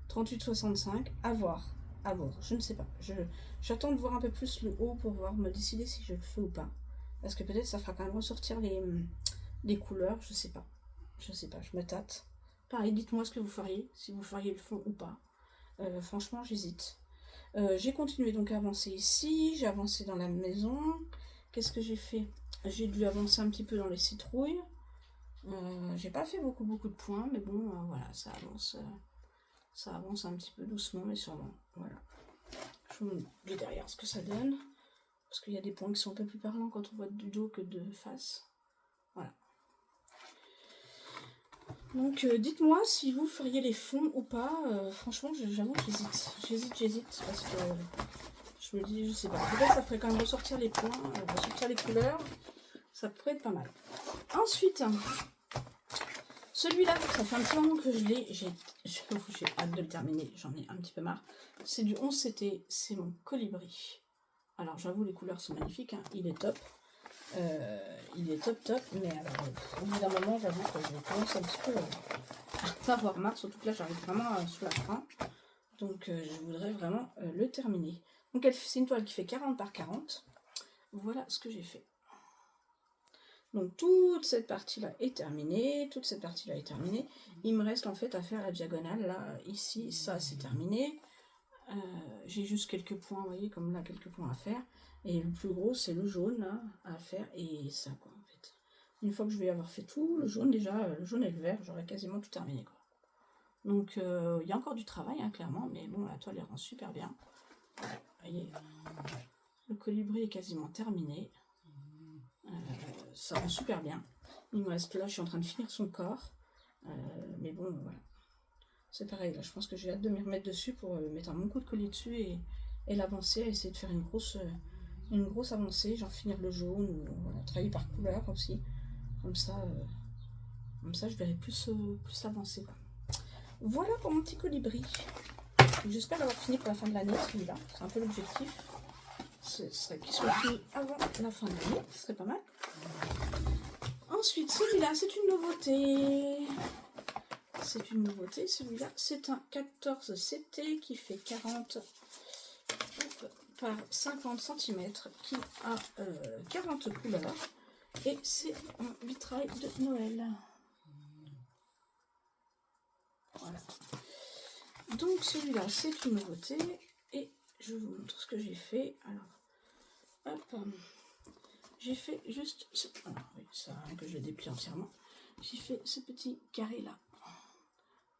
38-65. À voir, je ne sais pas. J'attends de voir un peu plus le haut pour voir me décider si je le fais ou pas. Parce que peut-être ça fera quand même ressortir les couleurs, je sais pas. Je me tâte. Pareil, dites-moi ce que vous feriez, si vous feriez le fond ou pas. Franchement j'hésite. J'ai continué donc à avancer ici, j'ai avancé dans la maison. Qu'est-ce que j'ai fait? J'ai dû avancer un petit peu dans les citrouilles. J'ai pas fait beaucoup de points, mais bon, voilà, ça avance un petit peu doucement, mais sûrement. Voilà. Je vous dis derrière ce que ça donne, parce qu'il y a des points qui sont un peu plus parlants quand on voit du dos que de face. Voilà. Donc, dites-moi si vous feriez les fonds ou pas. Franchement, j'avoue que j'hésite, parce que je me dis, je sais pas. Peut-être ça ferait quand même ressortir les points, ressortir les couleurs. Ça pourrait être pas mal. Ensuite, celui-là, ça fait un petit moment que je l'ai, j'ai hâte de le terminer, j'en ai un petit peu marre. C'est du 11CT, c'est mon colibri. Alors j'avoue, les couleurs sont magnifiques, hein. Il est top. Il est top, mais alors au bout d'un moment, j'avoue que je commence un petit peu à avoir marre, surtout que là j'arrive vraiment sous la fin. Donc je voudrais vraiment le terminer. Donc c'est une toile qui fait 40 par 40. Voilà ce que j'ai fait. Donc toute cette partie-là est terminée, Il me reste en fait à faire la diagonale, là, ici, ça c'est terminé. J'ai juste quelques points, vous voyez, comme là, quelques points à faire. Et le plus gros, c'est le jaune, là, à faire, et ça, quoi, en fait. Une fois que je vais avoir fait tout, le jaune déjà, le jaune et le vert, j'aurai quasiment tout terminé, quoi. Donc, il y a encore du travail, hein, clairement, mais bon, la toile, elle rend super bien. Vous voyez, le colibri est quasiment terminé. Ça rend super bien. Il me reste là, je suis en train de finir son corps. Mais bon, voilà. C'est pareil, là, je pense que j'ai hâte de m'y remettre dessus pour mettre un bon coup de collier dessus et l'avancer, essayer de faire une grosse avancée, genre finir le jaune, ou voilà, travailler par couleur aussi. Comme ça je verrai plus avancer, quoi. Voilà pour mon petit colibri. J'espère l'avoir fini pour la fin de l'année, celui-là. C'est un peu l'objectif. Ce serait qu'il soit fini avant la fin de l'année. Ce serait pas mal. Ensuite, celui-là, c'est une nouveauté. C'est une nouveauté. Celui-là, c'est un 14 CT qui fait 40 par 50 cm, qui a 40 couleurs. Et c'est un vitrail de Noël. Voilà. Donc celui-là, c'est une nouveauté. Et je vous montre ce que j'ai fait. Alors, hop. J'ai fait juste... Alors, oui, ça que je le déplie entièrement. J'ai fait ce petit carré-là.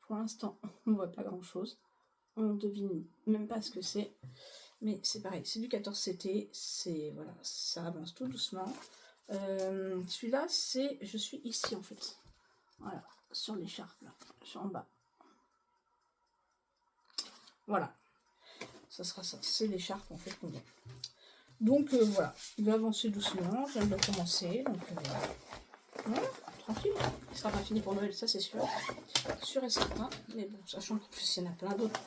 Pour l'instant, on ne voit pas grand-chose. On devine même pas ce que c'est. Mais c'est pareil, c'est du 14 CT. C'est voilà, ça avance tout doucement. Celui-là, c'est... Je suis ici, en fait. Voilà, sur l'écharpe, là. Je suis en bas. Voilà. Ça sera ça. C'est l'écharpe, en fait, qu'on voit. Donc, voilà. Il va avancer doucement. Je viens de le commencer. Donc, voilà, tranquille. Il sera pas fini pour Noël, ça, c'est sûr. Sûr et certain. Mais bon, sachant qu'en plus, il y en a plein d'autres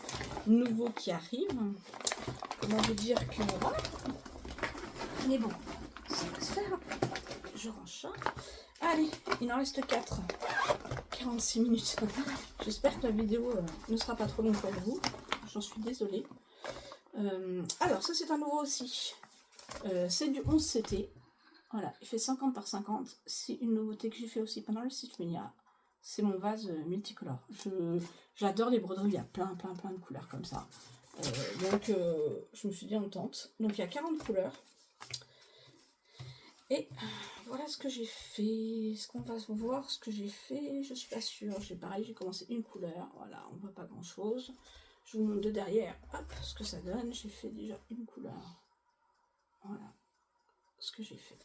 nouveaux qui arrivent. Comment vous dire que... Voilà. Mais bon, ça va se faire. Je range ça. Allez, il en reste 4. 46 minutes. J'espère que la vidéo ne sera pas trop longue pour vous. J'en suis désolée. Alors, ça c'est un nouveau aussi. C'est du 11 CT. Voilà, il fait 50 par 50. C'est une nouveauté que j'ai fait aussi pendant le site Mania. C'est mon vase multicolore. J'adore les broderies, il y a plein de couleurs comme ça. Donc, je me suis dit on tente. Donc, il y a 40 couleurs. Et voilà ce que j'ai fait. Est-ce qu'on va voir ce que j'ai fait? Je suis pas sûre. Pareil, j'ai commencé une couleur. Voilà, on voit pas grand chose. Je vous montre de derrière, hop, ce que ça donne. J'ai fait déjà une couleur. Voilà ce que j'ai fait.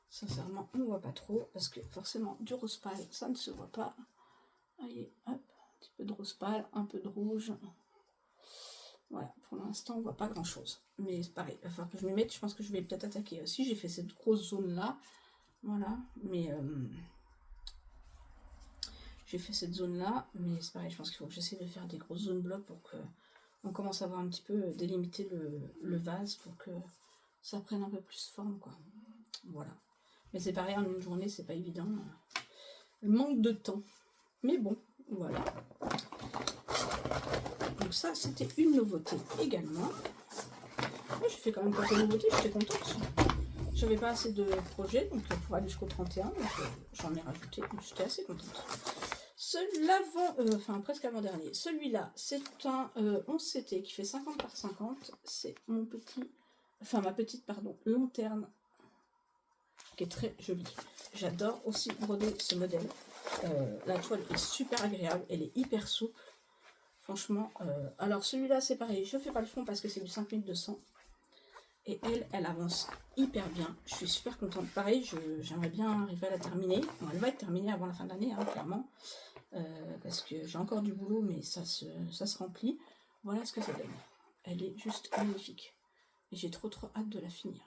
Sincèrement, on ne voit pas trop parce que forcément, du rose pâle, ça ne se voit pas. Allez, hop, un petit peu de rose pâle, un peu de rouge. Voilà, pour l'instant, on voit pas grand chose. Mais c'est pareil, il va falloir que je m'y mette. Je pense que je vais peut-être attaquer aussi. J'ai fait cette grosse zone là. Voilà, mais j'ai fait cette zone là. Mais c'est pareil, je pense qu'il faut que j'essaie de faire des grosses zones blocs pour que on commence à voir un petit peu délimiter le vase pour que ça prenne un peu plus forme, quoi. Voilà. Mais c'est pareil, en une journée, c'est pas évident. Le manque de temps. Mais bon, voilà. Donc ça, c'était une nouveauté également. J'ai fait quand même quelques nouveautés, j'étais contente. J'avais pas assez de projets, donc pour aller jusqu'au 31, donc j'en ai rajouté, donc j'étais assez contente. Enfin presque avant-dernier, celui-là, c'est un 11 CT qui fait 50 par 50. C'est mon petit, ma petite, lanterne, qui est très jolie. J'adore aussi broder ce modèle. La toile est super agréable, elle est hyper souple. Franchement, alors celui-là c'est pareil, je fais pas le fond parce que c'est du 5200. Et elle avance hyper bien. Je suis super contente. Pareil, j'aimerais bien arriver à la terminer. Bon, elle va être terminée avant la fin de l'année, hein, clairement. Parce que j'ai encore du boulot, mais ça se remplit. Voilà ce que ça donne. Elle est juste magnifique. Et j'ai trop hâte de la finir.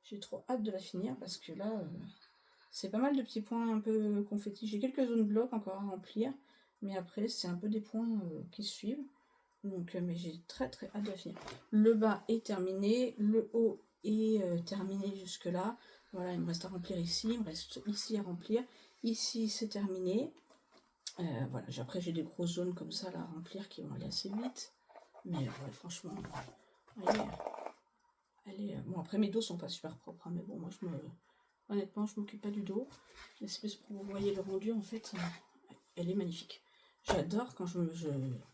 J'ai trop hâte de la finir parce que là, c'est pas mal de petits points un peu confettis. J'ai quelques zones blocs encore à remplir. Mais après, c'est un peu des points qui suivent. Donc, mais j'ai très hâte de la finir. Le bas est terminé, le haut est terminé jusque là. Voilà, il me reste à remplir ici, il me reste ici à remplir. Ici, c'est terminé. Voilà, après j'ai des grosses zones comme ça là, à remplir qui vont aller assez vite. Mais ouais, franchement, bon, après mes dos sont pas super propres, hein, mais bon, moi honnêtement, je m'occupe pas du dos. L'espèce pour vous voyez le rendu, en fait, elle est magnifique. J'adore quand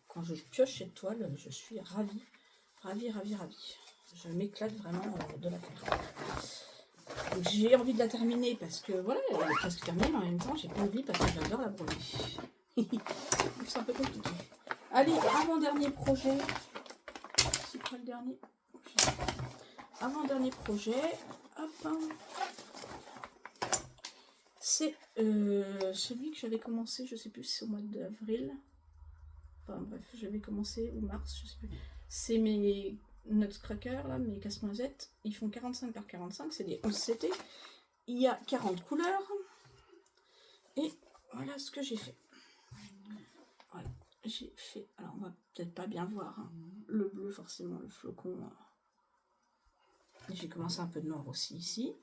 quand je pioche cette toile, je suis ravie. Je m'éclate vraiment de la faire. J'ai envie de la terminer parce que voilà, elle est presque terminée, mais en même temps, j'ai pas envie parce que j'adore la broder. C'est un peu compliqué. Allez, avant-dernier projet. C'est quoi le dernier? Avant-dernier projet. Hop. C'est celui que j'avais commencé, je sais plus si c'est au mois d'avril. Enfin bref, j'avais commencé, ou mars, je sais plus. C'est mes Nutcracker, là, mes casse-noisettes. Ils font 45 par 45, c'est des 11 CT. Il y a 40 couleurs. Et voilà ce que j'ai fait. j'ai fait, alors on va peut-être pas bien voir, hein, le bleu forcément, le flocon. J'ai commencé un peu de noir aussi ici.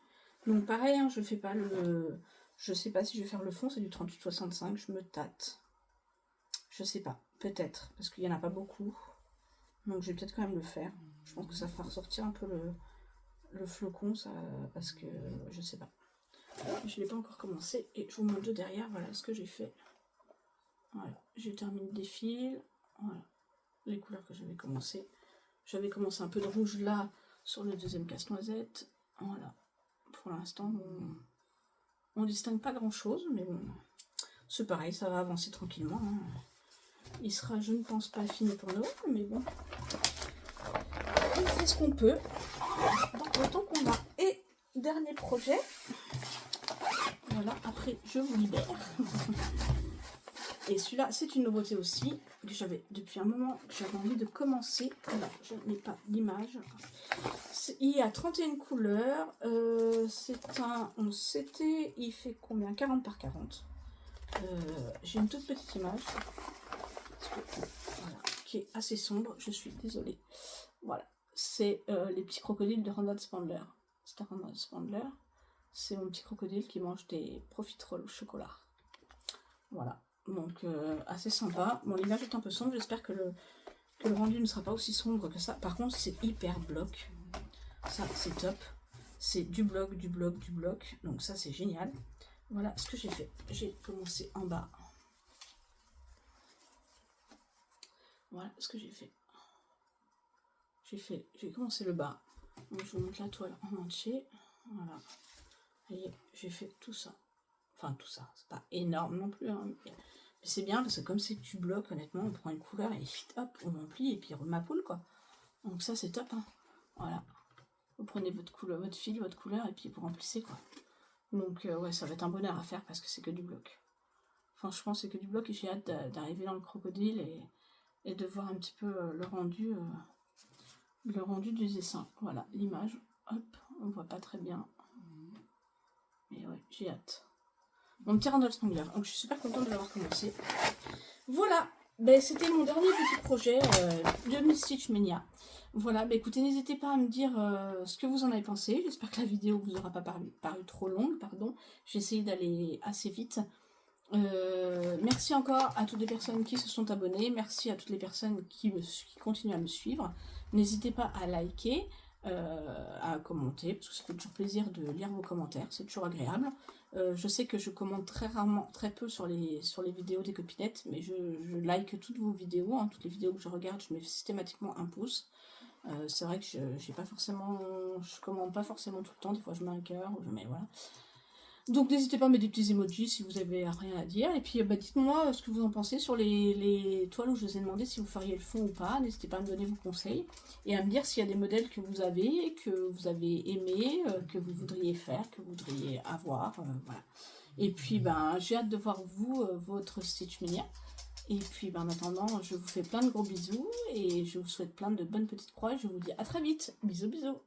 Donc pareil, hein, je fais pas le... Je sais pas si je vais faire le fond, c'est du 38-65, je me tâte. Je sais pas, peut-être, parce qu'il y en a pas beaucoup. Donc je vais peut-être quand même le faire. Je pense que ça fera ressortir un peu le flocon, ça, parce que je sais pas. Je l'ai pas encore commencé et je vous montre de derrière, voilà ce que j'ai fait. Voilà, j'ai terminé des fils, voilà, les couleurs que j'avais commencé. J'avais commencé un peu de rouge là, sur le deuxième casse-noisette, voilà. Pour l'instant, on distingue pas grand-chose, mais bon, c'est pareil, ça va avancer tranquillement. Hein. Il sera, je ne pense pas, fini pour Noël, mais bon, on fait ce qu'on peut, dans le temps qu'on a. Et dernier projet, voilà, après je vous libère. Et celui-là, c'est une nouveauté aussi, que j'avais depuis un moment, que j'avais envie de commencer. Voilà, je n'ai pas d'image. Il y a 31 couleurs. C'est un 11CT. Il fait combien? 40 par 40. J'ai une toute petite image. Voilà, qui est assez sombre. Je suis désolée. Voilà. C'est les petits crocodiles de Ronald Spandler. C'est un Ronald Spandler. C'est mon petit crocodile qui mange des profiteroles au chocolat. Voilà. Donc assez sympa. Bon, l'image est un peu sombre. J'espère que le rendu ne sera pas aussi sombre que ça. Par contre, c'est hyper bloc. Ça, c'est top. C'est du bloc, du bloc, du bloc. Donc ça, c'est génial. Voilà ce que j'ai fait. J'ai commencé en bas. Voilà ce que j'ai fait. J'ai commencé le bas. Donc je vous montre la toile en entier. Voilà. Vous voyez, j'ai fait tout ça. Enfin, tout ça. C'est pas énorme non plus. Hein. Mais c'est bien parce que comme c'est du bloc, honnêtement, on prend une couleur et hop, on remplit et puis on mapoule quoi. Donc ça, c'est top. Hein. Voilà. Vous prenez votre couleur, votre fil, votre couleur et puis vous remplissez quoi. Donc ouais, ça va être un bonheur à faire parce que c'est que du bloc. Franchement, c'est que du bloc et j'ai hâte d'arriver dans le crocodile et de voir un petit peu le rendu du dessin. Voilà, l'image. Hop, on voit pas très bien. Mais ouais, j'ai hâte. Mon petit Ronald Spandler. Donc je suis super contente de l'avoir commencé. Voilà, ben, c'était mon dernier petit projet de Miss Stitch Mania. Voilà, ben, écoutez, n'hésitez pas à me dire ce que vous en avez pensé. J'espère que la vidéo vous aura pas paru trop longue, pardon. J'ai essayé d'aller assez vite. Merci encore à toutes les personnes qui se sont abonnées. Merci à toutes les personnes qui continuent à me suivre. N'hésitez pas à liker, à commenter, parce que ça fait toujours plaisir de lire vos commentaires. C'est toujours agréable. Je sais que je commente très rarement, très peu sur les vidéos des copinettes, mais je like toutes vos vidéos. Hein, toutes les vidéos que je regarde, je mets systématiquement un pouce. C'est vrai que je commande pas forcément tout le temps. Des fois, je mets un cœur, mais voilà. Donc n'hésitez pas à mettre des petits emojis si vous avez rien à dire. Et puis bah, dites-moi ce que vous en pensez sur les toiles où je vous ai demandé si vous feriez le fond ou pas. N'hésitez pas à me donner vos conseils et à me dire s'il y a des modèles que vous avez aimés, que vous voudriez faire, que vous voudriez avoir. Voilà. Et puis ben, j'ai hâte de voir votre Stitch Mania. Et puis ben, en attendant, je vous fais plein de gros bisous et je vous souhaite plein de bonnes petites croix. Et je vous dis à très vite. Bisous bisous.